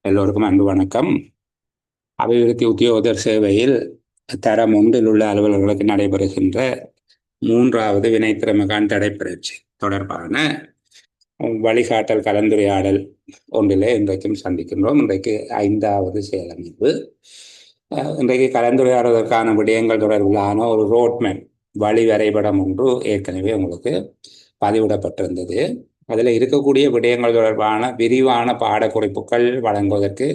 எல்லோருக்கும் அன்பு வணக்கம். அபிவிருத்தி உத்தியோகத்தர் சேவையில் தரம் ஒன்றில் உள்ள அலுவலர்களுக்கு நடைபெறுகின்ற மூன்றாவது வினைத்திறமைகாண் தடைப்பயிற்சி தொடர்பான வழிகாட்டல் கலந்துரையாடல் ஒன்றிலே இன்றைக்கும் சந்திக்கின்றோம். இன்றைக்கு 5வது செயலமைப்பு. இன்றைக்கு கலந்துரையாடுவதற்கான விடயங்கள் தொடர்பிலான ஒரு ரோட்மேப் வழி வரைபடம் ஒன்று ஏற்கனவே உங்களுக்கு பதிவிடப்பட்டிருந்தது. அதில் இருக்கக்கூடிய விடயங்கள் தொடர்பான விரிவான பாடக்குறிப்புகள் வழங்குவதற்கு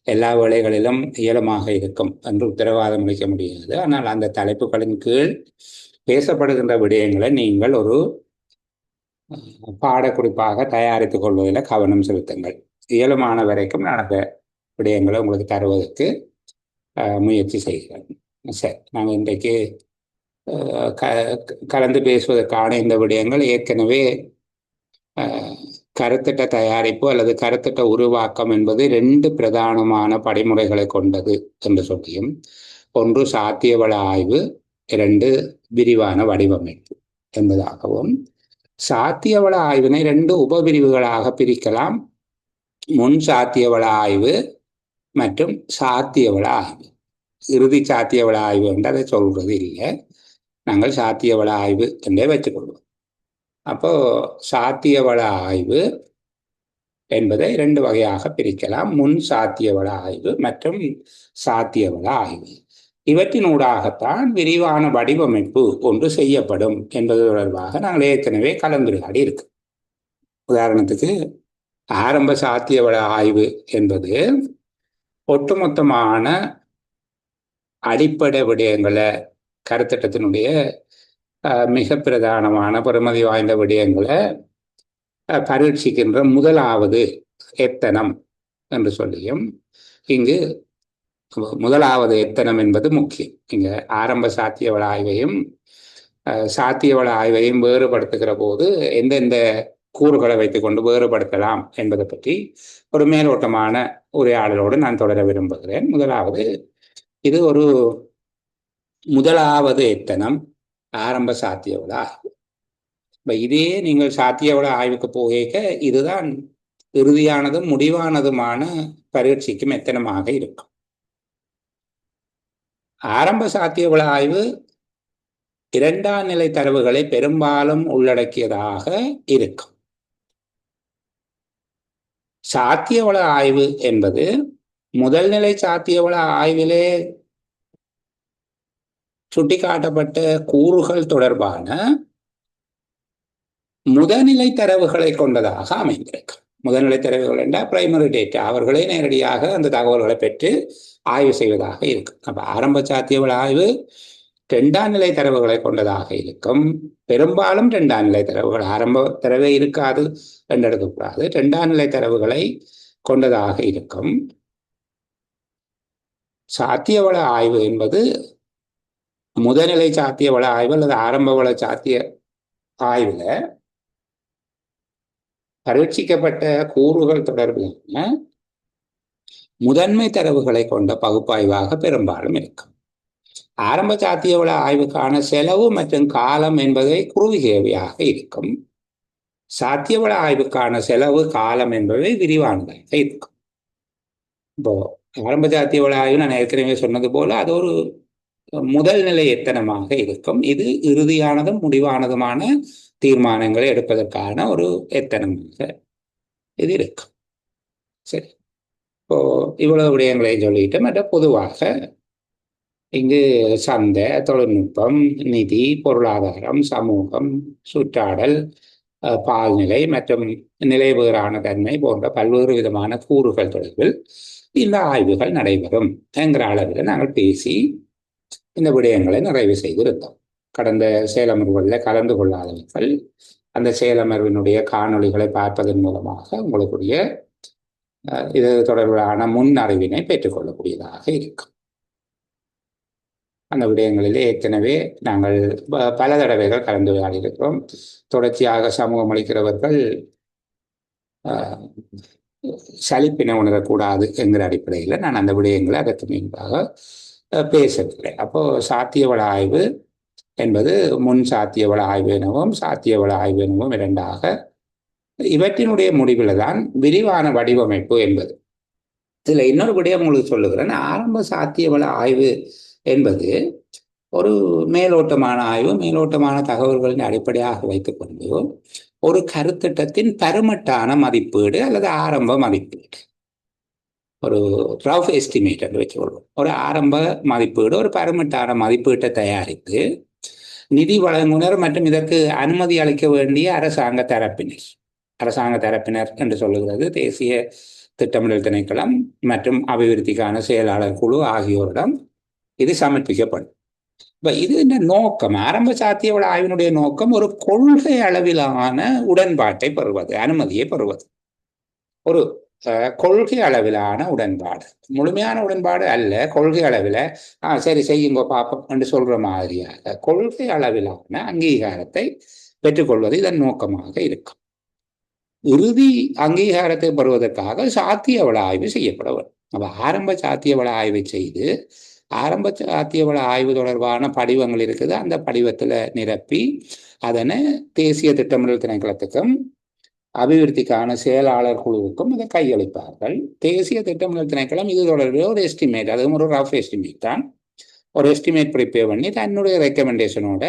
எல்லா வேளைகளிலும் இயலுமாக இருக்கும் என்று உத்தரவாதம் அளிக்க முடியாது. ஆனால் அந்த தலைப்புகளின் கீழ் பேசப்படுகின்ற விடயங்களை நீங்கள் ஒரு பாடக்குறிப்பாக தயாரித்துக் கொள்வதில் கவனம் செலுத்துங்கள். இயலுமான வரைக்கும் நான் அந்த விடயங்களை உங்களுக்கு தருவதற்கு முயற்சி செய்கிறேன். சரி, நாங்கள் இன்றைக்கு கலந்து பேசுவதற்கான இந்த விடயங்கள் ஏற்கனவே கருத்திட்ட தயாரிப்பு அல்லது கருத்திட்ட உருவாக்கம் என்பது 2 பிரதானமான படிமுறைகளை கொண்டது என்று சொல்லியும், ஒன்று சாத்தியவள ஆய்வு, 2 விரிவான வடிவமைப்பு என்பதாகவும், சாத்தியவள ஆய்வினை 2 உபபிரிவுகளாக பிரிக்கலாம். முன் சாத்தியவள ஆய்வு மற்றும் சாத்தியவள ஆய்வு. இறுதி சாத்தியவள ஆய்வு என்று அதை சொல்றது இல்லை, நாங்கள் சாத்தியவள ஆய்வு என்றே வச்சுக்கொள்வோம். அப்போ சாத்தியவள ஆய்வு என்பதை 2 வகையாக பிரிக்கலாம். முன் சாத்தியவள ஆய்வு மற்றும் சாத்தியவள ஆய்வு. இவற்றினூடாகத்தான் விரிவான வடிவமைப்பு ஒன்று செய்யப்படும் என்பது தொடர்பாக நாங்கள் ஏற்கனவே கலந்துரையாடி இருக்கு. உதாரணத்துக்கு, ஆரம்ப சாத்தியவள ஆய்வு என்பது ஒட்டுமொத்தமான அடிப்படை விடயங்களை, கருத்திட்டத்தினுடைய மிக பிரதானமான பெறுமதி வாய்ந்த விடயங்களை பரீட்சிக்கின்ற முதலாவது எத்தனம் என்று சொல்லியும், இங்கு முதலாவது எத்தனம் என்பது முக்கியம். இங்கு ஆரம்ப சாத்தியவள ஆய்வையும் சாத்தியவள ஆய்வையும் வேறுபடுத்துகிற போது எந்தெந்த கூறுகளை வைத்துக்கொண்டு வேறுபடுத்தலாம் என்பதை பற்றி ஒரு மேலோட்டமான உரையாடலோடு நான் தொடர விரும்புகிறேன். முதலாவது, இது ஒரு முதலாவது எத்தனம் ஆரம்ப சாத்தியவள ஆய்வு. இதே நீங்கள் சாத்தியவள ஆய்வுக்கு போக இதுதான் இறுதியானதும் முடிவானதுமான பரீட்சைக்கும் எத்தனமாக இருக்கும். ஆரம்ப சாத்தியவள ஆய்வு 2ஆம் நிலை தரவுகளை பெரும்பாலும் உள்ளடக்கியதாக இருக்கும். சாத்தியவள ஆய்வு என்பது முதல் நிலை சாத்தியவள ஆய்விலே சுட்டிக்காட்டப்பட்ட கூறுகள் தொடர்பான முதல்நிலை தரவுகளை கொண்டதாக அமைந்திருக்கு. முதல்நிலை தரவுகள் என்றால் பிரைமரி டேட்டா, அவர்களே நேரடியாக அந்த தகவல்களை பெற்று ஆய்வு செய்வதாக இருக்கும். அப்ப ஆரம்ப சாத்தியவள ஆய்வு 2ஆம் நிலை தரவுகளை கொண்டதாக இருக்கும். பெரும்பாலும் 2ஆம் நிலை தரவுகள், ஆரம்ப தரவே இருக்காது என்று எடுக்கக்கூடாது, 2ஆம் நிலை தரவுகளை கொண்டதாக இருக்கும். சாத்தியவள ஆய்வு என்பது முதல்நிலை சாத்தியவள ஆய்வு அல்லது ஆரம்பவள சாத்திய ஆய்வுல பரீட்சிக்கப்பட்ட கூறுகள் தொடர்பான முதன்மை தரவுகளை கொண்ட பகுப்பாய்வாக பெரும்பாலும் இருக்கும். ஆரம்ப சாத்தியவள ஆய்வுக்கான செலவு மற்றும் காலம் என்பதை குறுகியவையாக இருக்கும். சாத்தியவள ஆய்வுக்கான செலவு, காலம் என்பவை விரிவானதாக இருக்கும். இப்போ ஆரம்ப சாத்தியவள ஆய்வு நான் ஏற்கனவே சொன்னது போல அது ஒரு முதல் நிலை எத்தனமாக இருக்கும். இது இறுதியானதும் முடிவானதுமான தீர்மானங்களை எடுப்பதற்கான ஒரு எத்தனமாக இது இருக்கும். சரி, இப்போ இவ்வளவு விடயங்களை சொல்லிட்டு, மற்ற பொதுவாக இங்கு சந்தை, தொழில்நுட்பம், நிதி, பொருளாதாரம், சமூகம், சுற்றாடல், பால்நிலை மற்றும் நிலைவேறான தன்மை போன்ற பல்வேறு விதமான கூறுகள் தொடர்பில் இந்த ஆய்வுகள் நடைபெறும் என்கிற அளவில் நாங்கள் பேசி இந்த விடயங்களை நிறைவு செய்திருந்தோம். கடந்த செயலமர்வுகளில் கலந்து கொள்ளாதவர்கள் அந்த செயலமர்வினுடைய காணொளிகளை பார்ப்பதன் மூலமாக உங்களுக்குரிய இது தொடர்பான முன் அறிவினை பெற்றுக்கொள்ளக்கூடியதாக இருக்கும். அந்த விடயங்களிலே ஏற்கனவே நாங்கள் பல தடவைகள் கலந்துரையாடி இருக்கிறோம். தொடர்ச்சியாக சமூகம் அளிக்கிறவர்கள் சலிப்பினை உணரக்கூடாது என்கிற அடிப்படையில் நான் அந்த விடயங்களை அதற்கு முன்பாக பேசவில்லை. அப்போ சாத்தியவள ஆய்வு என்பது முன் சாத்தியவள ஆய்வு எனவும் சாத்தியவள ஆய்வு எனவும் 2ஆக, இவற்றினுடைய முடிவில் தான் விரிவான வடிவமைப்பு என்பது இதுல இன்னொரு விடயம் உங்களுக்கு சொல்லுகிறேன். ஆரம்ப சாத்தியவள ஆய்வு என்பது ஒரு மேலோட்டமான ஆய்வு, மேலோட்டமான தகவல்களின் அடிப்படையாக வைத்துக்கொண்டு ஒரு கருத்திட்டத்தின் பருமட்டான மதிப்பீடு அல்லது ஆரம்ப மதிப்பீடு, ஒரு ரஃப் எஸ்டிமேட் என்று வச்சுக்கொள்வோம். ஒரு ஆரம்ப மதிப்பீடு, ஒரு பருமட்டான மதிப்பீட்டை தயாரித்து நிதி வழங்குனர் மற்றும் இதற்கு அனுமதி அளிக்க வேண்டிய அரசாங்க தரப்பினர் என்று சொல்லுகிறது தேசிய திட்டமிடல் திணைக்களம் மற்றும் அபிவிருத்திக்கான செயலாளர் குழு ஆகியோரிடம் இது சமர்ப்பிக்கப்படும். இப்ப இது என்ன நோக்கம்? ஆரம்ப சாத்தியவள ஆய்வினுடைய நோக்கம் ஒரு கொள்கை அளவிலான உடன்பாட்டை பெறுவது, அனுமதியை பெறுவது. ஒரு கொள்கை அளவிலான உடன்பாடு, முழுமையான உடன்பாடு அல்ல, கொள்கை அளவில் சரி செய்யுங்க பாப்போம் என்று சொல்ற மாதிரியாக கொள்கை அளவிலான அங்கீகாரத்தை பெற்றுக்கொள்வது இதன் நோக்கமாக இருக்கும். இறுதி அங்கீகாரத்தை பெறுவதற்காக சாத்தியவள ஆய்வு செய்யப்பட வேண்டும். அப்ப ஆரம்ப சாத்தியவள ஆய்வை செய்து, ஆரம்ப சாத்தியவள ஆய்வு தொடர்பான படிவங்கள் இருக்குது, அந்த படிவத்தில் நிரப்பி அதனை தேசிய திட்டமிடல் திணைக்களத்துக்கும் அபிவிருத்திக்கான செயலாளர் குழுவுக்கும் இதை கையளிப்பார்கள். தேசிய திட்டமிடல் திணைக்களம் இது தொடர்பில் ஒரு எஸ்டிமேட், அதுவும் ஒரு ரஃப் எஸ்டிமேட் தான், ஒரு எஸ்டிமேட் ப்ரிப்பேர் பண்ணி தன்னுடைய ரெக்கமெண்டேஷனோட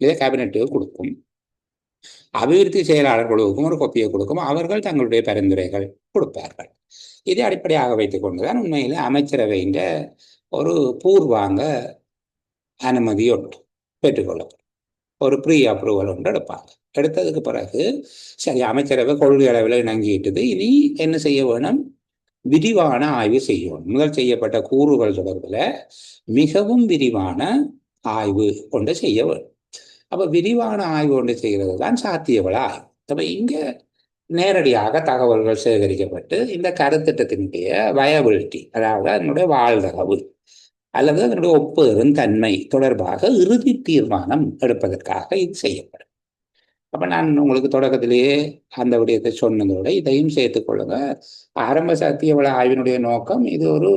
இதை கேபினெட்டுக்கு கொடுக்கும். அபிவிருத்தி செயலாளர் குழுவுக்கும் ஒரு கொப்பியை கொடுக்கும். அவர்கள் தங்களுடைய பரிந்துரைகள் கொடுப்பார்கள். இதை அடிப்படையாக வைத்துக் கொண்டுதான் உண்மையில் அமைச்சரவையின் ஒரு பூர்வாங்க அனுமதி ஒன்று பெற்றுக்கொள்ளப்படும். ஒரு ப்ரீ அப்ரூவல் ஒன்று எடுப்பாங்க. எடுத்ததுக்கு பிறகு சரி, அமைச்சரவை கொள்கை அளவில் இணங்கிட்டது, இனி என்ன செய்ய வேணும்? விரிவான ஆய்வு செய்யணும். முதல் செய்யப்பட்ட கூறுகள் தொடர்பில் மிகவும் விரிவான ஆய்வு கொண்டு செய்ய வேண்டும். அப்ப விரிவான ஆய்வு ஒன்று செய்கிறது தான் சாத்தியவள ஆய்வு. அப்ப இங்க நேரடியாக தகவல்கள் சேகரிக்கப்பட்டு இந்த கருத்திட்டத்தினுடைய வயபிலிட்டி, அதாவது அதனுடைய வாழ்தகவு அல்லது அதனுடைய ஒப்புதலும் தன்மை தொடர்பாக இறுதி தீர்மானம் எடுப்பதற்காக இது செய்யப்படும். அப்ப நான் உங்களுக்கு தொடக்கத்திலேயே அந்த விடயத்தை சொன்னதோட இதையும் சேர்த்துக் கொள்ளுங்க. ஆரம்ப சாத்தியவள ஆய்வினுடைய நோக்கம் இது ஒரு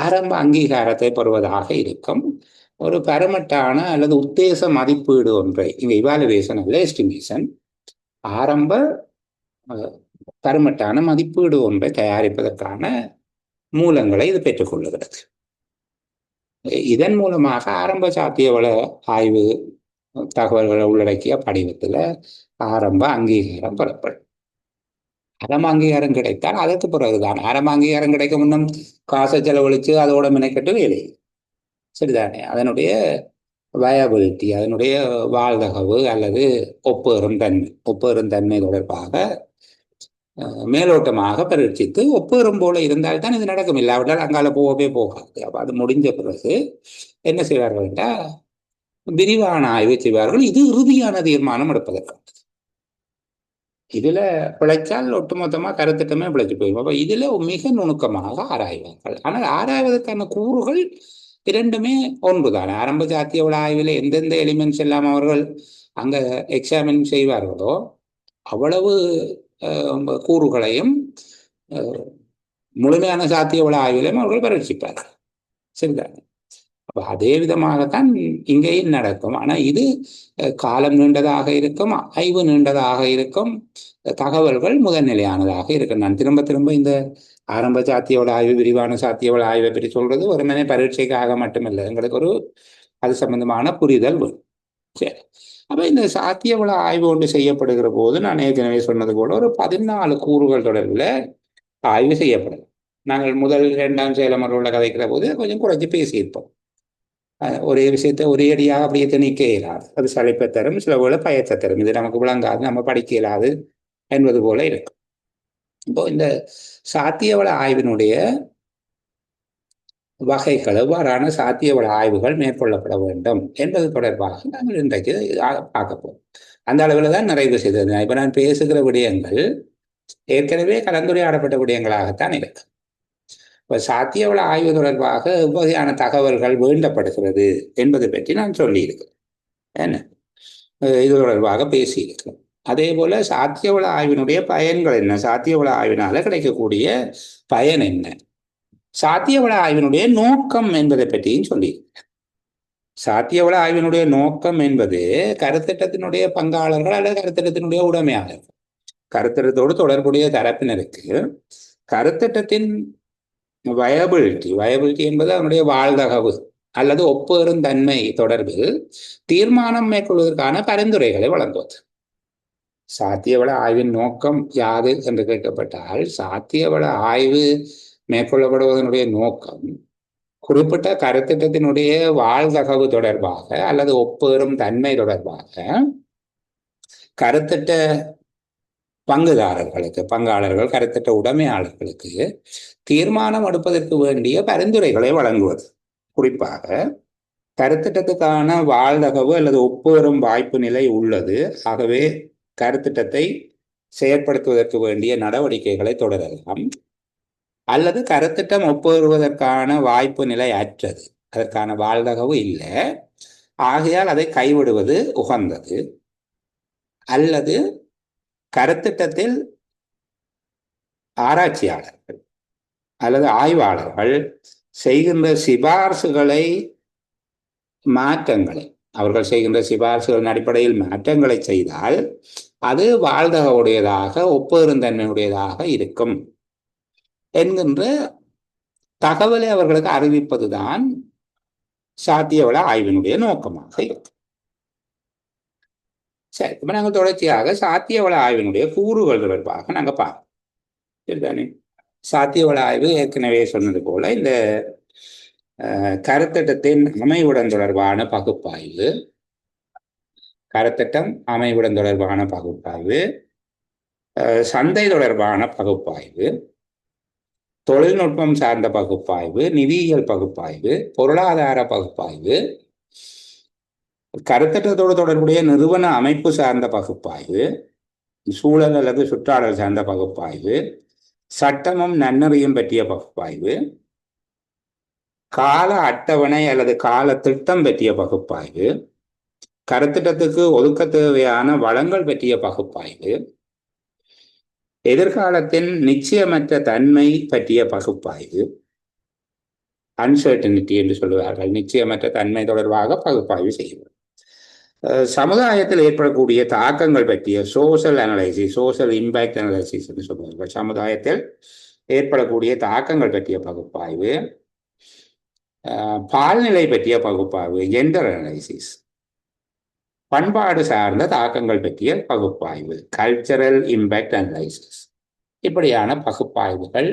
ஆரம்ப அங்கீகாரத்தை பெறுவதாக இருக்கும். ஒரு பரமட்டான அல்லது உத்தேச மதிப்பீடு ஒன்றை, இங்க இவாலுவேஷன் அல்ல எஸ்டிமேஷன், ஆரம்ப பரமட்டான மதிப்பீடு ஒன்றை தயாரிப்பதற்கான மூலங்களை இது பெற்றுக்கொள்ளுகிறது. இதன் மூலமாக ஆரம்ப சாத்தியவள ஆய்வு தகவல்களை உள்ளடக்கிய படிவத்தில் ஆரம்ப அங்கீகாரம் பெறப்படும். ஆரம்ப அங்கீகாரம் கிடைத்தால் அதற்கு பிறகுதான், ஆரம்ப அங்கீகாரம் கிடைக்க முன்னும் காசை செலவழித்து அதோட மெனக்கெட்டு வேலை, சரிதானே? அதனுடைய வயபிலிட்டி, அதனுடைய வாழ்தகவு அல்லது ஒப்பேறும் தன்மை தொடர்பாக மேலோட்டமாக பரீட்சித்து ஒப்பேறும் போல இருந்தால்தான் இது நடக்கும். இல்லாவிட்டால் அங்கால போகவே போகாது. அப்ப அது முடிஞ்ச பிறகு என்ன செய்வார்கள் என்றால் விரிவான ஆய்வு செய்வார்கள். இது இறுதியான தீர்மானம் எடுப்பதற்கு. இதுல பிழைச்சால் ஒட்டுமொத்தமா கருத்திட்டமே பிழைச்சு போயிடும். அப்ப இதுல மிக நுணுக்கமாக ஆராய்வார்கள். ஆனால் ஆராய்வதற்கான கூறுகள் இரண்டுமே ஒன்றுதான். ஆரம்ப சாத்தியவள ஆய்வில் எந்தெந்த எலிமெண்ட்ஸ் எல்லாம் அவர்கள் அங்க எக்ஸாமின் செய்வார்களோ அவ்வளவு கூறுகளையும் முழுமையான சாத்தியவள ஆய்விலையும் அவர்கள் பரீட்சிப்பார்கள். சரிதான். அப்ப அதே விதமாகத்தான் இங்கேயும் நடக்கும். ஆனா இது காலம் நீண்டதாக இருக்கும், ஆய்வு நீண்டதாக இருக்கும், தகவல்கள் முதல்நிலையானதாக இருக்கும். நான் திரும்ப திரும்ப இந்த ஆரம்ப சாத்தியவள ஆய்வு, விரிவான சாத்தியவள ஆய்வை பற்றி சொல்றது ஒரு மனை பரீட்சைக்காக மட்டுமில்லை, எங்களுக்கு ஒரு அது சம்பந்தமான புரிதல் வரும். சரி, அப்ப இந்த சாத்தியவள ஆய்வு ஒன்று செய்யப்படுகிற போது நான் ஏற்கனவே சொன்னது போல ஒரு 14 கூறுகள் தொடர்பில் ஆய்வு செய்யப்படும். நாங்கள் முதல் 2ஆம் செயலமர்வுள்ள கதைக்கிற போது கொஞ்சம் குறைஞ்சி பேசியிருப்போம். ஒரே விஷயத்தை ஒரே அடியாக அப்படியே திணிக்க இயலாது, அது சளைப்பை தரும், சில போல பயத்தை தரும், இது நமக்கு விளங்காது, நம்ம படிக்க இயலாது என்பது போல இருக்கும். இப்போ இந்த சாத்தியவள ஆய்வினுடைய வகைகள், எவ்வாறான சாத்தியவள ஆய்வுகள் மேற்கொள்ளப்பட வேண்டும் என்பது தொடர்பாக நாங்கள் இன்றைக்கு பார்க்க போவோம். அந்த அளவில் தான் நிறைவு செய்தது. இப்ப நான் பேசுகிற விடயங்கள் ஏற்கனவே கலந்துரையாடப்பட்ட விடயங்களாகத்தான் இருக்கு. இப்ப சாத்தியவள ஆய்வு தொடர்பாக எவ்வகையான தகவல்கள் வேண்டப்படுகிறது என்பதை பற்றி நான் சொல்லியிருக்கிறேன். என்ன இது தொடர்பாக பேசியிருக்கிறேன். அதே போல சாத்தியவள ஆய்வினுடைய பயன்கள் என்ன, சாத்தியவள ஆய்வினால கிடைக்கக்கூடிய பயன் என்ன, சாத்தியவள ஆய்வினுடைய நோக்கம் என்பதை பற்றியும் சொல்லியிருக்கிறேன். சாத்தியவள ஆய்வினுடைய நோக்கம் என்பது கருத்திட்டத்தினுடைய பங்காளர்கள் அல்லது கருத்திட்டத்தினுடைய உடைமையாளர்கள், கருத்திட்டத்தோடு தொடர்புடைய தரப்பினருக்கு கருத்திட்டத்தின் வயபிலிட்டி என்பது அதனுடைய வாழ்தகவு அல்லது ஒப்பேறும் தன்மை தொடர்பில் தீர்மானம் மேற்கொள்வதற்கான பரிந்துரைகளை வழங்குவது. சாத்தியவள ஆய்வின் நோக்கம் யாது என்று கேட்கப்பட்டால், சாத்தியவள ஆய்வு மேற்கொள்ளப்படுவதனுடைய நோக்கம் குறிப்பிட்ட கருத்திட்டத்தினுடைய வாழ்தகவு தொடர்பாக அல்லது ஒப்பேறும் தன்மை தொடர்பாக கருத்திட்ட பங்காளர்கள் கருத்திட்ட உடைமையாளர்களுக்கு தீர்மானம் எடுப்பதற்கு வேண்டிய பரிந்துரைகளை வழங்குவது. குறிப்பாக கருத்திட்டத்துக்கான வாழ்தகவு அல்லது ஒப்பேறும் வாய்ப்பு நிலை உள்ளது, ஆகவே கருத்திட்டத்தை செயற்படுத்துவதற்கு வேண்டிய நடவடிக்கைகளை தொடரலாம், அல்லது கருத்திட்டம் ஒப்பேறுவதற்கான வாய்ப்பு நிலை அற்றது, அதற்கான வாழ்தகவு இல்லை, ஆகையால் அதை கைவிடுவது உகந்தது, அல்லது கருத்திட்டத்தில் ஆராய்ச்சியாளர்கள் அல்லது ஆய்வாளர்கள் செய்கின்ற சிபார்சுகளை அவர்கள் செய்கின்ற சிபார்சுகளின் அடிப்படையில் மாற்றங்களை செய்தால் அது வாழ்தகவுடையதாக ஒப்பேறுந்தன்மையுடையதாக இருக்கும் என்கின்ற தகவலை அவர்களுக்கு அறிவிப்பதுதான் சாத்தியவள ஆய்வினுடைய நோக்கமாக இருக்கும். சரி, இப்ப நாங்கள் தொடர்ச்சியாக சாத்தியவள ஆய்வினுடைய கூறுகள் தொடர்பாக நாங்கள் பார்ப்போம். சரிதானே? சாத்தியவள ஆய்வு ஏற்கனவே சொன்னது போல இந்த கருத்திட்டத்தின் அமைவுடன் தொடர்பான பகுப்பாய்வு, கருத்திட்டம் அமைவுடன் தொடர்பான பகுப்பாய்வு, சந்தை தொடர்பான பகுப்பாய்வு, தொழில்நுட்பம் சார்ந்த பகுப்பாய்வு, நிதியியல் பகுப்பாய்வு, பொருளாதார பகுப்பாய்வு, கருத்திட்டத்தோடு தொடர்புடைய நிறுவன அமைப்பு சார்ந்த பகுப்பாய்வு, சூழல் அல்லது சுற்றாடல் சார்ந்த பகுப்பாய்வு, சட்டமும் நன்னறியும் பற்றிய பகுப்பாய்வு, கால அட்டவணை அல்லது கால திட்டம் பற்றிய பகுப்பாய்வு, கருத்திட்டத்துக்கு ஒதுக்க தேவையான வளங்கள் பற்றிய பகுப்பாய்வு, எதிர்காலத்தின் நிச்சயமற்ற தன்மை பற்றிய பகுப்பாய்வு, அன்சர்டனிட்டி என்று சொல்லுவார்கள், நிச்சயமற்ற தன்மை தொடர்பாக பகுப்பாய்வு செய்வது, சமுதாயத்தில் ஏற்படக்கூடிய தாக்கங்கள் பற்றிய social analysis, social impact analysis என்று சொல்லுவார்கள், சமுதாயத்தில் ஏற்படக்கூடிய தாக்கங்கள் பற்றிய பகுப்பாய்வு, பால்நிலை பற்றிய பகுப்பாய்வு, ஜெண்டர் அனலைசிஸ், பண்பாடு சார்ந்த தாக்கங்கள் பற்றிய பகுப்பாய்வு, கல்ச்சரல் இம்பேக்ட் அனலைசிஸ், இப்படியான பகுப்பாய்வுகள்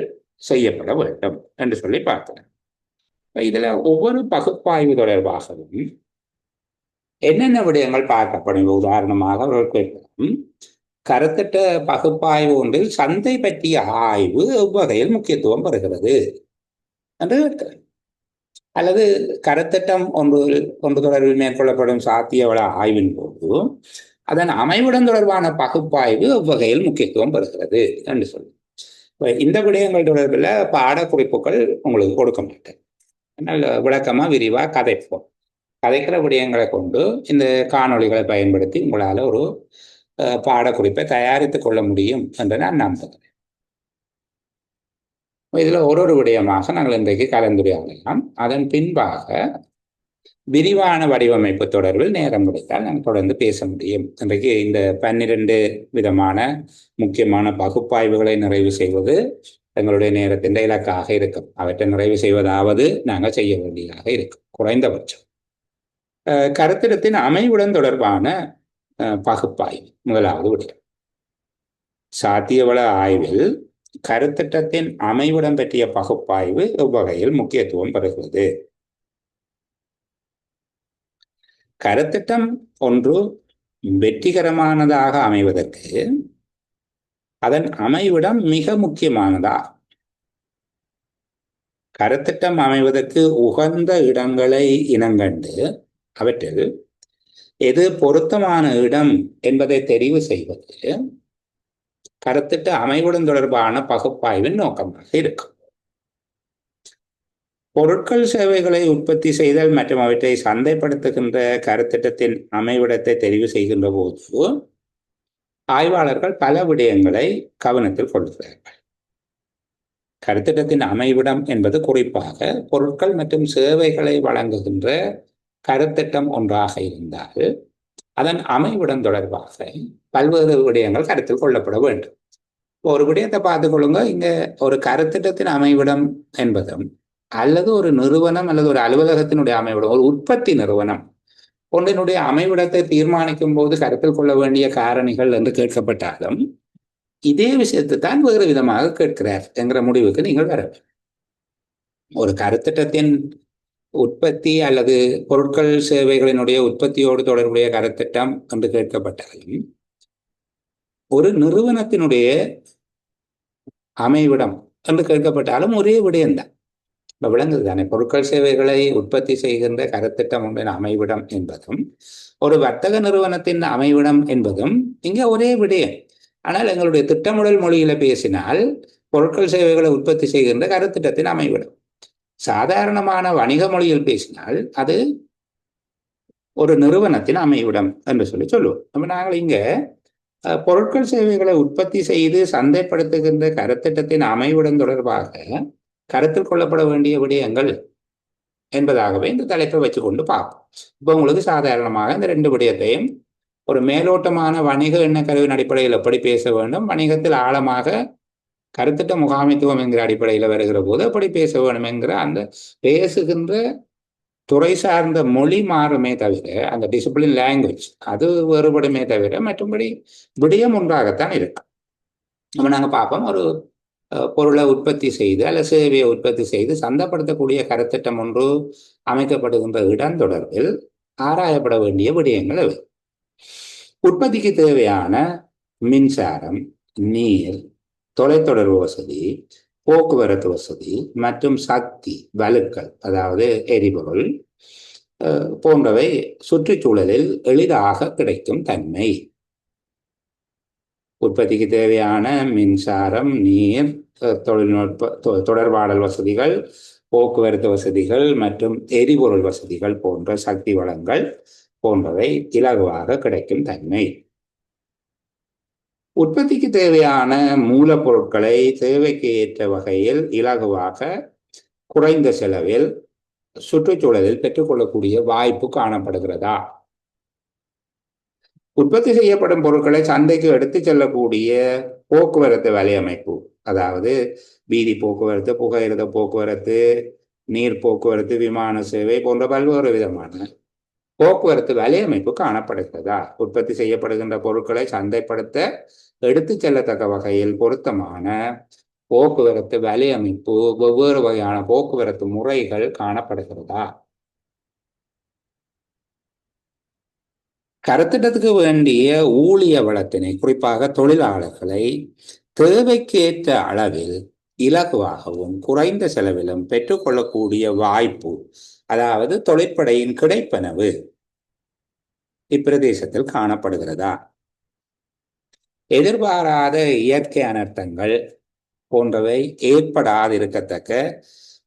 செய்யப்பட வேண்டும் என்று சொல்லி பார்த்தேன். இதுல ஒவ்வொரு பகுப்பாய்வு தொடர்பாகவும் என்னென்ன விடயங்கள் பார்க்கப்படும். உதாரணமாக அவர்கள் கேட்கலாம், கருத்திட்ட பகுப்பாய்வு ஒன்றில் சந்தை பற்றிய ஆய்வு எவ்வகையில் முக்கியத்துவம் பெறுகிறது என்று கேட்கிறேன். அல்லது கருத்திட்டம் ஒன்று தொடர்பில் மேற்கொள்ளப்படும் சாத்தியவள ஆய்வின் போது அதன் அமைவுடன் தொடர்பான பகுப்பாய்வு எவ்வகையில் முக்கியத்துவம் பெறுகிறது என்று சொல்லி, இந்த விடயங்கள் தொடர்பில் பாடக்குறிப்புகள் உங்களுக்கு கொடுக்க மாட்டேன். விளக்கமா விரிவா கதைப்போம். கதைக்கிற விடயங்களை கொண்டு இந்த காணொளிகளை பயன்படுத்தி உங்களால் ஒரு பாடக்குறிப்பை தயாரித்துக் கொள்ள முடியும் என்று நான் நம்புகிறேன். இதில் ஒரு விடயமாக நாங்கள் இன்றைக்கு கலந்துரையாடலாம். அதன் பின்பாக விரிவான வடிவமைப்பு தொடர்பில் நேரம் கிடைத்தால் நாங்கள் தொடர்ந்து பேச முடியும். இன்றைக்கு இந்த 12 விதமான முக்கியமான பகுப்பாய்வுகளை நிறைவு செய்வது எங்களுடைய நேரத்தின் இலக்காக இருக்கும். அவற்றை நிறைவு செய்வதாவது நாங்கள் செய்ய வேண்டியதாக இருக்கும் குறைந்தபட்சம். கருத்திடத்தின் அமைவுடன் தொடர்பான பகுப்பாய்வு முதலாவது விடயம். சாத்தியவள ஆய்வில் கருத்திட்டத்தின் அமைவுடன் பற்றிய பகுப்பாய்வு எவ்வகையில் முக்கியத்துவம் பெறுகிறது. கருத்திட்டம் ஒன்று வெற்றிகரமானதாக அமைவதற்கு அதன் அமைவிடம் மிக முக்கியமானதாகும். கருத்திட்டம் அமைவதற்கு உகந்த இடங்களை இனங்கண்டு அவற்றில் எது பொருத்தமான இடம் என்பதை தெரிவு செய்வது கருத்திட்ட அமைவுடன் தொடர்பான பகுப்பாய்வின் நோக்கமாக இருக்கும். பொருட்கள் சேவைகளை உற்பத்தி செய்தல் மற்றும் அவற்றை சந்தைப்படுத்துகின்ற கருத்திட்டத்தின் அமைவிடத்தை தெரிவு செய்கின்ற போது ஆய்வாளர்கள் பல விடயங்களை கவனத்தில் கொள்கிறார்கள். கருத்திட்டத்தின் அமைவிடம் என்பது குறிப்பாக பொருட்கள் மற்றும் சேவைகளை வழங்குகின்ற கருத்திட்டம் ஒன்றாக இருந்தால் அதன் அமைவிடம் தொடர்பாக பல்வேறு விடயங்கள் கருத்தில் கொள்ளப்பட வேண்டும். ஒரு விடயத்தை பார்த்துக்கொள்ளுங்க. இங்க ஒரு கருத்திட்டத்தின் அமைவிடம் என்பதும் அல்லது ஒரு நிறுவனம் அல்லது ஒரு அலுவலகத்தினுடைய அமைவிடம், ஒரு உற்பத்தி நிறுவனம் ஒன்றினுடைய அமைவிடத்தை தீர்மானிக்கும் போது கருத்தில் கொள்ள வேண்டிய காரணிகள் என்று கேட்கப்பட்டாலும் இதே விஷயத்தை தான் வேறு விதமாக கேட்கிறார் என்கிற முடிவுக்கு நீங்கள் வர வேண்டும். ஒரு கருத்திட்டத்தின் உற்பத்தி அல்லது பொருட்கள் சேவைகளினுடைய உற்பத்தியோடு தொடர்புடைய கருத்திட்டம் என்று கேட்கப்பட்டாலும் ஒரு நிறுவனத்தினுடைய அமைவிடம் என்று கேட்கப்பட்டாலும் ஒரே விடயம்தான். இப்ப விளங்குது தானே? பொருட்கள் சேவைகளை உற்பத்தி செய்கின்ற கருத்திட்டம் ஒன்றின் அமைவிடம் என்பதும் ஒரு வர்த்தக நிறுவனத்தின் அமைவிடம் என்பதும் இங்க ஒரே விடயம். ஆனால் எங்களுடைய திட்டமிடல் மொழியில பேசினால் பொருட்கள் சேவைகளை உற்பத்தி செய்கின்ற கருத்திட்டத்தின் அமைவிடம். சாதாரணமான வணிக மொழியில் பேசினால் அது ஒரு நிறுவனத்தின் அமைவிடம் என்று சொல்லுவோம். நம்ம நாங்கள் இங்க பொருட்கள் சேவைகளை உற்பத்தி செய்து சந்தைப்படுத்துகின்ற கருத்திட்டத்தின் அமைவிடம் தொடர்பாக கருத்தில் கொள்ளப்பட வேண்டிய விடயங்கள் என்பதாகவே இந்த தலைப்பை வச்சுக்கொண்டு பார்ப்போம். இப்போ உங்களுக்கு சாதாரணமாக இந்த ரெண்டு விடயத்தையும் ஒரு மேலோட்டமான வணிக எண்ணக்கருவின் அடிப்படையில் எப்படி பேச வேண்டும், வணிகத்தில் ஆழமாக கருத்திட்ட முகாமைத்துவம் என்கிற அடிப்படையில் வருகிற போது எப்படி பேச வேண்டும் என்கிற அந்த பேசுகின்ற துறை சார்ந்த மொழி மாறுமே தவிர, அந்த டிசிப்ளின் லாங்குவேஜ் அது வேறுபடுமே தவிர மற்றபடி விடயம் ஒன்றாகத்தான் இருக்கு. நம்ம நாங்கள் பார்ப்போம், ஒரு பொருளை உற்பத்தி செய்து அல்ல சேவையை உற்பத்தி செய்து சந்தைப்படுத்தக்கூடிய கருத்திட்டம் ஒன்று அமைக்கப்படுகின்ற இடம் தொடர்பில் ஆராயப்பட வேண்டிய விடயங்கள் அவை. உற்பத்திக்கு தேவையான மின்சாரம், நீர், தொலைத்தொடர்பு வசதி, போக்குவரத்து வசதி மற்றும் சக்தி வலுக்கள், அதாவது எரிபொருள் போன்றவை சுற்றுச்சூழலில் எளிதாக கிடைக்கும் தன்மை. உற்பத்திக்கு தேவையான மின்சாரம், நீர், தொழில்நுட்ப தொடர்பாடல் வசதிகள், போக்குவரத்து வசதிகள் மற்றும் எரிபொருள் வசதிகள் போன்ற சக்தி வளங்கள் போன்றவை இலகுவாக கிடைக்கும் தன்மை. உற்பத்திக்கு தேவையான மூலப்பொருட்களை தேவைக்கு ஏற்ற வகையில் இலகுவாக குறைந்த செலவில் சுற்றுச்சூழலில் பெற்றுக்கொள்ளக்கூடிய வாய்ப்பு காணப்படுகிறதா? உற்பத்தி செய்யப்படும் பொருட்களை சந்தைக்கு எடுத்து செல்லக்கூடிய போக்குவரத்து வலையமைப்பு, அதாவது வீதி போக்குவரத்து, புகையிரத போக்குவரத்து, நீர் போக்குவரத்து, விமான சேவை போன்ற பல்வேறு விதமான போக்குவரத்து வலையமைப்பு காணப்படுகிறதா? உற்பத்தி செய்யப்படுகின்ற பொருட்களை சந்தைப்படுத்த எடுத்து செல்லத்தக்க வகையில் பொருத்தமான போக்குவரத்து வலையமைப்பு, வெவ்வேறு வகையான போக்குவரத்து முறைகள் காணப்படுகிறதா? கருத்திட்டத்துக்கு வேண்டிய ஊழிய வளத்தினை, குறிப்பாக தொழிலாளர்களை தேவைக்கேற்ற அளவில் இலகுவாகவும் குறைந்த செலவிலும் பெற்றுக்கொள்ளக்கூடிய வாய்ப்பு, அதாவது தொழிற்படையின் கிடைப்பனவு இப்பிரதேசத்தில் காணப்படுகிறதா? எதிர்பாராத இயற்கை அனர்த்தங்கள் போன்றவை ஏற்படாதிருக்கத்தக்க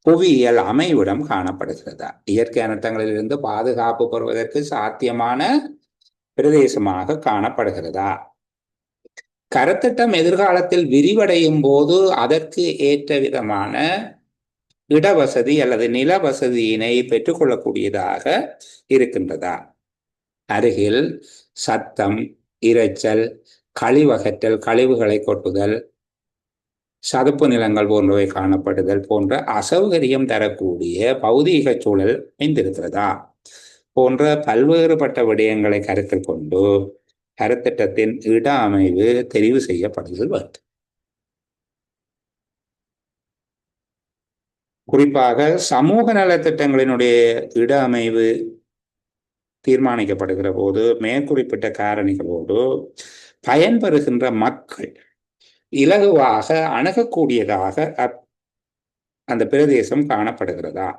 புவியியல் அமைவிடம் காணப்படுகிறதா? இயற்கை அனர்த்தங்களிலிருந்து பாதுகாப்பு பெறுவதற்கு சாத்தியமான பிரதேசமாக காணப்படுகிறதா? கருத்திட்டம் எதிர்காலத்தில் விரிவடையும் போது அதற்கு ஏற்ற விதமான இடவசதி அல்லது நில வசதியினை பெற்றுக்கொள்ளக்கூடியதாக இருக்கின்றதா? அருகில் சத்தம், இரைச்சல், கழிவகற்றல், கழிவுகளை கொட்டுதல், சதுப்பு நிலங்கள் போன்றவை காணப்படுதல் போன்ற அசௌகரியம் தரக்கூடிய பௌதீக சூழல் அமைந்திருக்கிறதா போன்ற பல்வேறுபட்ட விடயங்களை கருத்தில் கொண்டு கருத்திட்டத்தின் இட அமைவு தெரிவு செய்யப்படுதல் வேண்டும். குறிப்பாக சமூக நலத்திட்டங்களினுடைய இட அமைவு தீர்மானிக்கப்படுகிற போது மேற்குறிப்பிட்ட காரணிகளோடு பயன்பெறுகின்ற மக்கள் இலகுவாக அணுகக்கூடியதாக அந்த பிரதேசம் காணப்படுகிறதா?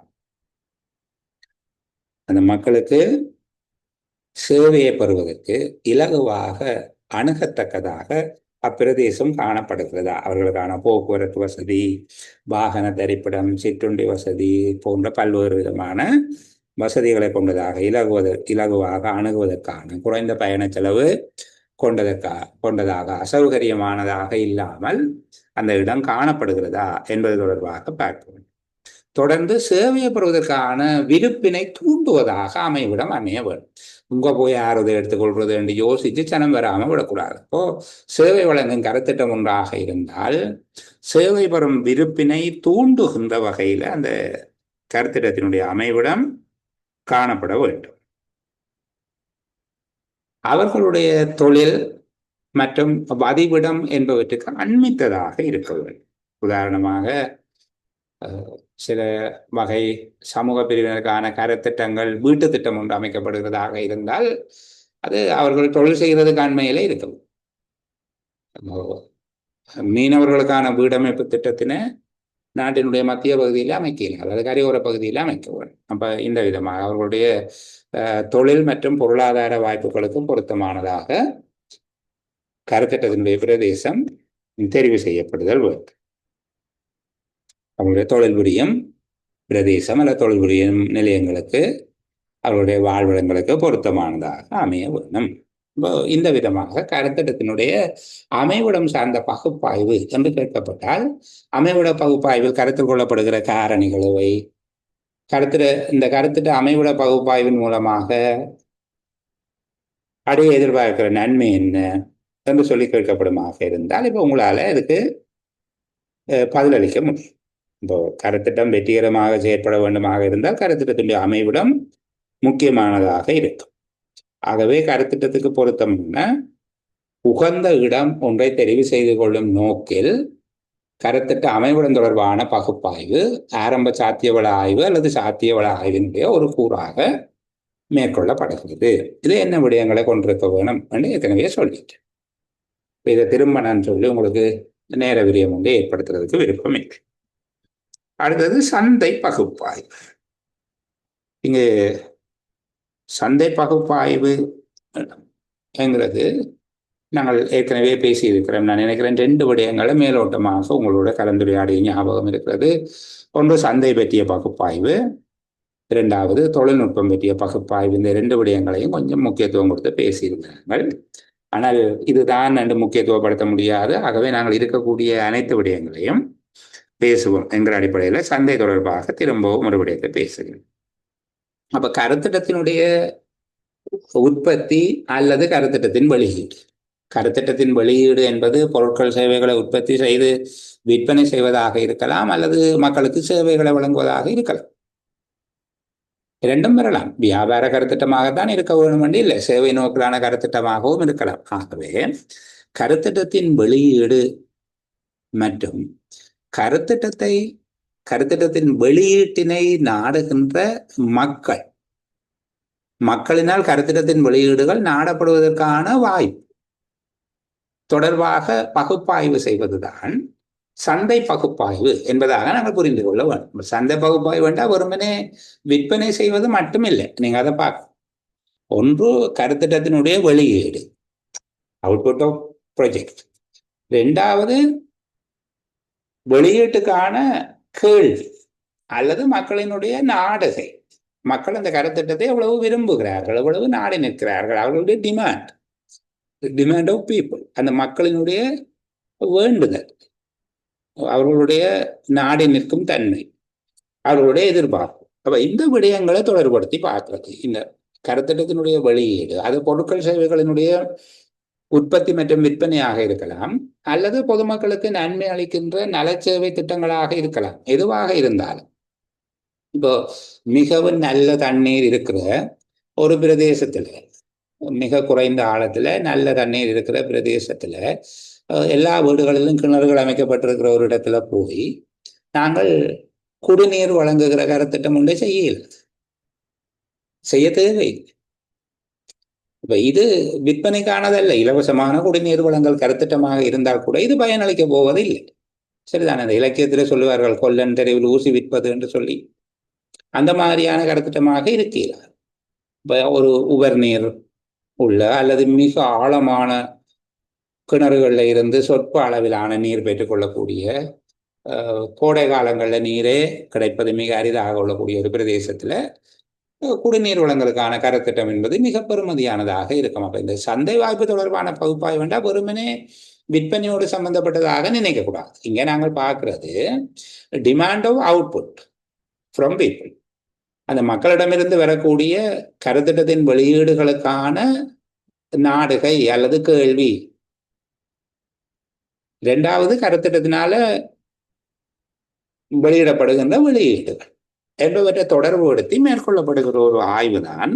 அந்த மக்களுக்கு சேவையை பெறுவதற்கு இலகுவாக அணுகத்தக்கதாக அப்பிரதேசம் காணப்படுகிறதா? அவர்களுக்கான போக்குவரத்து வசதி, வாகன தரிப்பிடம், சிற்றுண்டி வசதி போன்ற பல்வேறு விதமான வசதிகளை கொண்டதாக இலகுவாக அணுகுவதற்கான குறைந்த பயண செலவு கொண்டதாக அசௌகரியமானதாக இல்லாமல் அந்த இடம் காணப்படுகிறதா என்பது தொடர்பாக பார்க்க. தொடர்ந்து சேவையை பெறுவதற்கான விருப்பினை தூண்டுவதாக அமைவிடம் அமைய வேண்டும். உங்க போய் யார் இதை எடுத்துக்கொள்றது என்று யோசித்து சனம் வராமல் விடக்கூடாது. இப்போ சேவை வழங்கும் கருத்திட்டம் ஒன்றாக இருந்தால் சேவை பெறும் விருப்பினை தூண்டுகின்ற வகையில் அந்த கருத்திட்டத்தினுடைய அமைவிடம் காணப்பட வேண்டும். அவர்களுடைய தொழில் மற்றும் வதிவிடம் என்பவற்றுக்கு அண்மித்ததாக இருக்க வேண்டும். உதாரணமாக சில வகை சமூக பிரிவினருக்கான கருத்திட்டங்கள் வீட்டு திட்டம் ஒன்று அமைக்கப்படுகிறதாக இருந்தால் அது அவர்கள் தொழில் செய்கிறதுக்கு அண்மையிலே இருக்கும். மீனவர்களுக்கான வீடமைப்பு திட்டத்தினை நாட்டினுடைய மத்திய பகுதியில் அமைக்கல, அல்லது கரையோர பகுதியில் அமைக்க வேண்டும். அப்ப இந்த விதமாக அவர்களுடைய தொழில் மற்றும் பொருளாதார வாய்ப்புகளுக்கும் பொருத்தமானதாக கருத்திட்டத்தினுடைய பிரதேசம் தெரிவு செய்யப்படுதல் வேண்டும். அவருடைய தொழில் புரியும் பிரதேசம் அல்ல தொழில் புரியும் நிலையங்களுக்கு அவருடைய வாழ்விடங்களுக்கு பொருத்தமானதாக அமைய வேண்டும். இந்த விதமாக கருத்திட்டத்தினுடைய அமைவிடம் சார்ந்த பகுப்பாய்வு என்று கேட்கப்பட்டால் அமைவிட பகுப்பாய்வில் கருத்தில் கொள்ளப்படுகிற காரணிகளை இந்த கருத்திட்ட அமைவிட பகுப்பாய்வின் மூலமாக அடைய எதிர்பார்க்கிற நன்மை என்ன என்று சொல்லி கேட்கப்படுமாக இருந்தால் இப்போ உங்களால் இதுக்கு பதிலளிக்க முடியும். இப்போ கருத்திட்டம் வெற்றிகரமாக செயற்பட வேண்டுமாக இருந்தால் கருத்திட்டத்தினுடைய அமைவிடம் முக்கியமானதாக இருக்கும். ஆகவே கருத்திட்டத்துக்கு பொருத்தமான உகந்த இடம் ஒன்றை தெரிவு செய்து கொள்ளும் நோக்கில் கருத்திட்ட அமைவிடம் தொடர்பான பகுப்பாய்வு ஆரம்ப சாத்தியவள ஆய்வு அல்லது சாத்தியவள ஆய்வினுடைய ஒரு கூறாக மேற்கொள்ளப்படுகிறது. இது என்ன விடயங்களை கொண்டிருக்க வேணும் என்று ஏற்கனவே சொல்லிட்டேன். இதை திரும்ப நான் சொல்லி உங்களுக்கு நேர விரியம் ஒன்று ஏற்படுத்துறதுக்கு விருப்பம் இல்லை. அடுத்தது சந்தை பகுப்பாய்வு. இங்கு சந்தை பகுப்பாய்வு என்கிறது நாங்கள் ஏற்கனவே பேசியிருக்கிறோம். நான் நினைக்கிறேன் 2 விடயங்களை மேலோட்டமாக உங்களோட கலந்துரையாடிய ஞாபகம் இருக்கிறது. ஒன்று சந்தை பற்றிய பகுப்பாய்வு, 2வது தொழில்நுட்பம் பற்றிய பகுப்பாய்வு. இந்த 2 விடயங்களையும் கொஞ்சம் முக்கியத்துவம் கொடுத்து பேசியிருக்கிறார்கள். ஆனால் இதுதான் என்று முக்கியத்துவப்படுத்த முடியாது. ஆகவே நாங்கள் இருக்கக்கூடிய அனைத்து விடயங்களையும் பேசுவோம் என்கிற அடிப்படையில் சந்தை தொடர்பாக திரும்பவும் ஒரு விடயத்தை பேசுகிறேன். அப்ப கருத்திட்டத்தினுடைய உற்பத்தி அல்லது கருத்திட்டத்தின் வெளியீடு. கருத்திட்டத்தின் வெளியீடு என்பது பொருட்கள் சேவைகளை உற்பத்தி செய்து விற்பனை செய்வதாக இருக்கலாம், அல்லது மக்களுக்கு சேவைகளை வழங்குவதாக இருக்கலாம். 2ம் வரலாம். வியாபார கருத்திட்டமாகத்தான் இருக்க வேண்டும் என்று இல்லை, சேவை நோக்கிலான கருத்திட்டமாகவும் இருக்கலாம். ஆகவே கருத்திட்டத்தின் வெளியீடு மற்றும் கருத்திட்டத்தின் வெளியீட்டினை நாடுகின்ற மக்களினால் கருத்திட்டத்தின் வெளியீடுகள் நாடப்படுவதற்கான வாய்ப்பு தொடர்பாக பகுப்பாய்வு செய்வதுதான் சந்தை பகுப்பாய்வு என்பதாக நாங்கள் புரிந்து கொள்ள வேண்டும். சந்தை பகுப்பாய்வு என்றால் வெறுமனே விற்பனை செய்வது மட்டுமில்லை. நீங்க அதை பார்க்க, ஒன்று கருத்திட்டத்தினுடைய வெளியீடு, அவுட்புட் ஆஃப் ப்ராஜெக்ட். 2வது வெளியீட்டுக்கான கேள்வி அல்லது மக்களினுடைய நாடுகை. மக்கள் அந்த கருத்திட்டத்தை எவ்வளவு விரும்புகிறார்கள், எவ்வளவு நாடி நிற்கிறார்கள், அவர்களுடைய டிமாண்ட் ஆஃப் பீப்புள், அந்த மக்களினுடைய வேண்டுதல், அவர்களுடைய நாடி நிற்கும் தன்மை, அவர்களுடைய எதிர்பார்ப்பு. அப்ப இந்த விடயங்களை தொடர்படுத்தி பார்க்கிறது இந்த கருத்திட்டத்தினுடைய வெளியீடு. அது பொருட்கள் சேவைகளினுடைய உற்பத்தி மற்றும் விற்பனையாக இருக்கலாம், அல்லது பொதுமக்களுக்கு நன்மை அளிக்கின்ற நலச்சேவை திட்டங்களாக இருக்கலாம். எதுவாக இருந்தாலும், இப்போ மிகவும் நல்ல தண்ணீர் இருக்கிற ஒரு பிரதேசத்துல, மிக குறைந்த ஆழத்துல நல்ல தண்ணீர் இருக்கிற பிரதேசத்துல எல்லா வீடுகளிலும் கிணறுகள் அமைக்கப்பட்டிருக்கிற ஒரு இடத்துல போய் நாங்கள் குடிநீர் வழங்குகிற கருத்திட்டம் ஒன்றை செய்ய தேவையில்லை. இப்ப இது விற்பனைக்கானதல்ல, இலவசமான குடிநீர் வழங்கல் கருத்திட்டமாக இருந்தால் கூட இது பயனளிக்க போவது இல்லை. சரிதான். அந்த இலக்கியத்தில் சொல்லுவார்கள் கொல்லன் தெருவில் ஊசி விற்பது என்று சொல்லி, அந்த மாதிரியான கருத்திட்டமாக இருக்கிறார். இப்ப ஒரு உவர் நீர் உள்ள அல்லது மிக ஆழமான கிணறுகளில் இருந்து சொற்ப அளவிலான நீர் பெற்றுக்கொள்ளக்கூடிய, கோடை காலங்களில் நீரே கிடைப்பது மிக அரிதாக உள்ளக்கூடிய ஒரு பிரதேசத்துல குடிநீர் வழங்கலுக்கான கருத்திட்டம் என்பது மிக பெருமதியானதாக இருக்கும். அப்ப இந்த சந்தை வாய்ப்பு தொடர்பான பகுப்பாய்வு வேண்டாம் வெறுமனே விற்பனையோடு சம்பந்தப்பட்டதாக நினைக்கக்கூடாது. இங்க நாங்கள் பார்க்கிறது demand of output from people. அந்த மக்களிடமிருந்து வரக்கூடிய கருத்திட்டத்தின் வெளியீடுகளுக்கான நாடுகை அல்லது கேள்வி. இரண்டாவது, கருத்திட்டத்தினால வெளியிடப்படுகின்ற வெளியீடுகள் என்பவற்றை தொடர்புபடுத்தி மேற்கொள்ளப்படுகிற ஒரு ஆய்வு தான்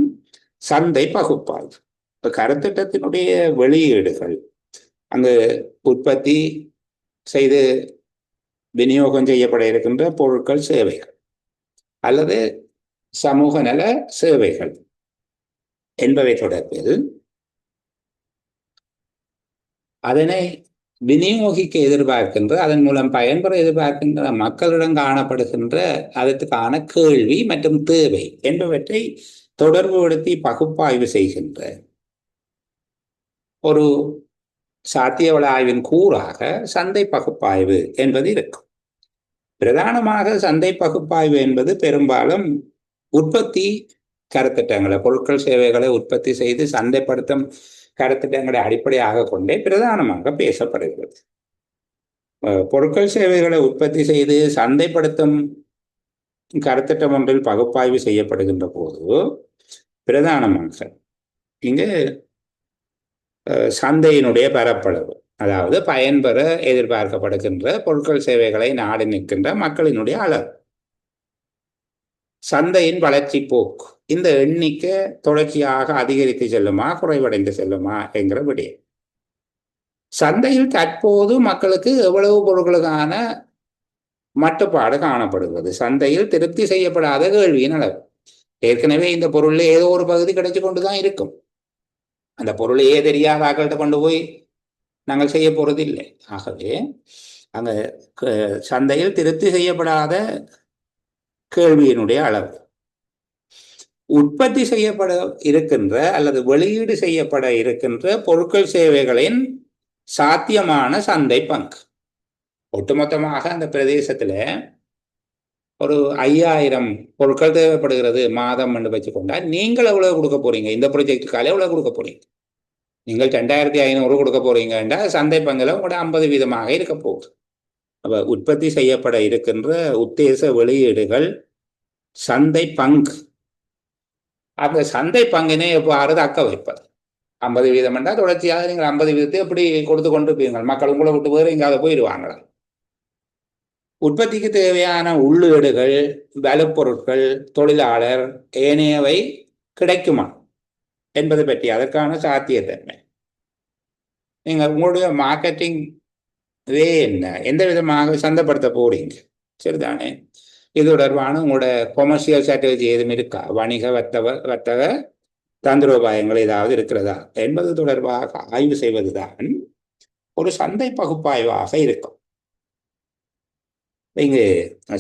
சந்தை பகுப்பாய்வு. இப்போ கருத்திட்டத்தினுடைய வெளியீடுகள் அங்கு உற்பத்தி செய்து விநியோகம் செய்யப்பட இருக்கின்ற பொருட்கள், சேவைகள் அல்லது சமூக நல சேவைகள் என்பவை தொடர்பில் அதனை விநியோகிக்க எதிர்பார்க்கின்ற, அதன் மூலம் பயன்பெற எதிர்பார்க்கின்ற மக்களிடம் காணப்படுகின்ற அதற்கான கேள்வி மற்றும் தேவை என்பவற்றை தொடர்புபடுத்தி பகுப்பாய்வு செய்கின்ற ஒரு சாத்தியவள ஆய்வின் கூறாக சந்தை பகுப்பாய்வு என்பது இருக்கும். பிரதானமாக சந்தை பகுப்பாய்வு என்பது பெரும்பாலும் உற்பத்தி கருத்திட்டங்களை, பொருட்கள் சேவைகளை உற்பத்தி செய்து சந்தைப்படுத்தும் கருத்திட்டங்களை அடிப்படையாக கொண்டே பிரதானமாக பேசப்படுகிறது. பொருட்கள் சேவைகளை உற்பத்தி செய்து சந்தைப்படுத்தும் கருத்திட்டம் ஒன்றில் பகுப்பாய்வு செய்யப்படுகின்ற போது பிரதானமாக இங்கு சந்தையினுடைய பரப்பளவு, அதாவது பயன்பெற எதிர்பார்க்கப்படுகின்ற பொருட்கள் சேவைகளை நாடி நிற்கின்ற மக்களினுடைய அளவு, சந்தையின் வளர்ச்சி போக்கு, இந்த எண்ணிக்கை தொடர்ச்சியாக அதிகரித்து செல்லுமா குறைவடைந்து செல்லுமா என்கிற விடயம். சந்தையில் தற்போது மக்களுக்கு எவ்வளவு பொருட்களுக்கான மட்டுப்பாடு காணப்படுகிறது, சந்தையில் திருப்தி செய்யப்படாத கேள்வியின் அளவு. ஏற்கனவே இந்த பொருள்ல ஏதோ ஒரு பகுதி கிடைச்சு கொண்டுதான் இருக்கும். அந்த பொருளையே தெரியாத ஆக்கள்கிட்ட கொண்டு போய் நாங்கள் செய்ய போறது இல்லை. ஆகவே அங்க சந்தையில் திருப்தி செய்யப்படாத கேள்வியினுடைய அளவு, உற்பத்தி செய்யப்பட இருக்கின்ற அல்லது வெளியீடு செய்யப்பட இருக்கின்ற பொருட்கள் சேவைகளின் சாத்தியமான சந்தை பங்கு. ஒட்டுமொத்தமாக அந்த பிரதேசத்துல ஒரு 5000 பொருட்கள் தேவைப்படுகிறது மாதம் என்று வச்சுக்கொண்டா, நீங்கள் எவ்வளவு கொடுக்க போறீங்க? இந்த ப்ரொஜெக்டுக்கால எவ்வளவு கொடுக்க போறீங்க? நீங்கள் 2500 கொடுக்க போறீங்கன்னா சந்தை பங்குல உங்களோட 50% இருக்க போகுது. அப்ப உற்பத்தி செய்யப்பட இருக்கின்ற உத்தேச வெளியீடுகள் சந்தை பங்கு. அந்த சந்தை பங்கினை எவ்வாறு தக்க வைப்பது? 50% என்றால் தொடர்ச்சியாக நீங்கள் 50% எப்படி கொடுத்து கொண்டு போயிருங்கள்? மக்கள் உங்களை விட்டு வேறு எங்காவது போயிடுவாங்களா? உற்பத்திக்கு தேவையான உள்ளீடுகள், வலுப்பொருட்கள், தொழிலாளர், ஏனையவை கிடைக்குமா என்பது பற்றி அதற்கான சாத்தியத்தன்மை. நீங்கள் உங்களுடைய மார்க்கெட்டிங் வே என்ன, எந்த விதமாக சந்தைப்படுத்த போறீங்க, சரிதானே? இது தொடர்பான உங்களோட கொமர்ஷியல் ஸ்ட்ராட்டஜி எதுவும் இருக்கா? வணிக வர்த்தக தந்திரோபாயங்கள் ஏதாவது இருக்கிறதா என்பது தொடர்பாக ஆய்வு செய்வதுதான் ஒரு சந்தை பகுப்பாய்வாக இருக்கும். இங்கு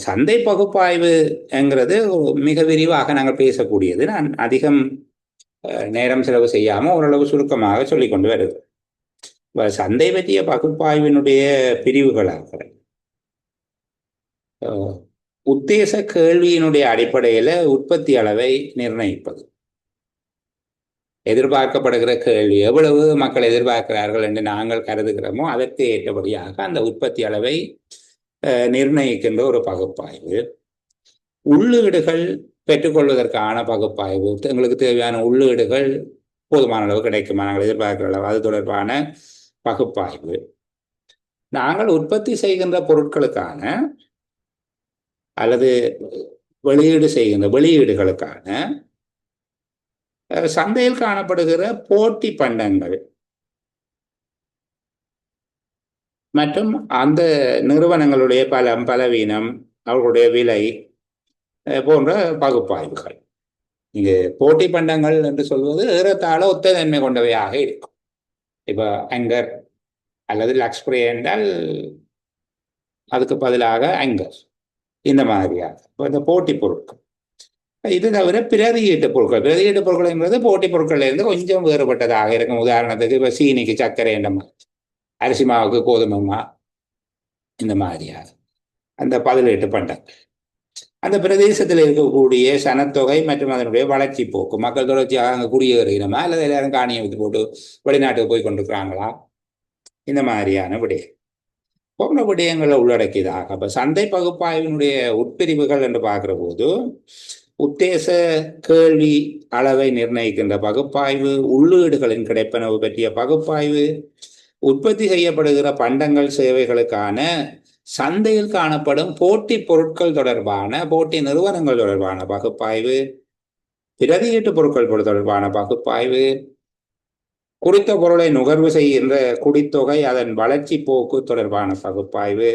சந்தை பகுப்பாய்வு என்கிறது மிக விரிவாக நாங்கள் பேசக்கூடியது. நான் அதிகம் நேரம் செலவு செய்யாம ஓரளவு சுருக்கமாக சொல்லிக் கொண்டு வருது. சந்தை பற்றிய பகுப்பாய்வினுடைய பிரிவுகளாக உத்தேச கேள்வியினுடைய அடிப்படையில உற்பத்தி அளவை நிர்ணயிப்பது, எதிர்பார்க்கப்படுகிற கேள்வி எவ்வளவு மக்கள் எதிர்பார்க்கிறார்கள் என்று நாங்கள் கருதுகிறோமோ அதற்கு ஏற்றபடியாக அந்த உற்பத்தி அளவை நிர்ணயிக்கின்ற ஒரு பகுப்பாய்வு. உள்ளீடுகள் பெற்றுக்கொள்வதற்கான பகுப்பாய்வு, எங்களுக்கு தேவையான உள்ளீடுகள் போதுமான அளவு கிடைக்குமா, நாங்கள் எதிர்பார்க்கிற அளவு, அது தொடர்பான பகுப்பாய்வு. நாங்கள் உற்பத்தி செய்கின்ற பொருட்களுக்கான அல்லது வெளியீடு செய்கின்ற வெளியீடுகளுக்கான சந்தையில் காணப்படுகிற போட்டி பண்டங்கள் மற்றும் அந்த நிறுவனங்களுடைய பலம் பலவீனம், அவர்களுடைய விலை போன்ற பகுப்பாய்வுகள். இங்கு போட்டி பண்டங்கள் என்று சொல்வது ஏறத்தாழ ஒத்த தன்மை கொண்டவையாக இருக்கும். இப்போ அங்கர் அல்லது லக்ஸ்பிரே என்றால் அதுக்கு பதிலாக அங்கர், இந்த மாதிரியாக இந்த போட்டி பொருட்கள். இது தவிர பிரதியீட்டு பொருட்கள், பிரதியீட்டு பொருட்கள் என்பது போட்டி பொருட்கள்ல இருந்து கொஞ்சம் வேறுபட்டதாக இருக்கும். உதாரணத்துக்கு இப்போ சீனிக்கு சர்க்கரை என்ற மாதிரி, அரிசி மாவுக்கு கோதுமை மா, இந்த மாதிரியாக அந்த பதிலீட்டு பண்டங்கள். அந்த பிரதேசத்தில் இருக்கக்கூடிய சனத்தொகை மற்றும் அதனுடைய வளர்ச்சி போக்கு, மக்கள் தொடர்ச்சியாக அங்கே குடியேறுகிறோமா அல்லது எல்லாரும் காணியை விட்டு போட்டு வெளிநாட்டுக்கு போய் கொண்டிருக்கிறாங்களா, இந்த மாதிரியான விடயம் போன்ற விடயங்களை உள்ளடக்கியதாக. அப்போ சந்தை பகுப்பாய்வினுடைய உட்பிரிவுகள் என்று பார்க்கிற போது உத்தேச கேள்வி அளவை நிர்ணயிக்கின்ற பகுப்பாய்வு, உள்ளீடுகளின் கிடைப்பனவு பற்றிய பகுப்பாய்வு, உற்பத்தி செய்யப்படுகிற பண்டங்கள் சேவைகளுக்கான சந்தையில் காணப்படும் போட்டி பொருட்கள் தொடர்பான, போட்டி நிறுவனங்கள் தொடர்பான பகுப்பாய்வு, பிரதியீட்டு பொருட்கள் தொடர்பான பகுப்பாய்வு, குறித்த பொருளை நுகர்வு செய்கின்ற குடித்தொகை அதன் வளர்ச்சி போக்கு தொடர்பான பகுப்பாய்வு,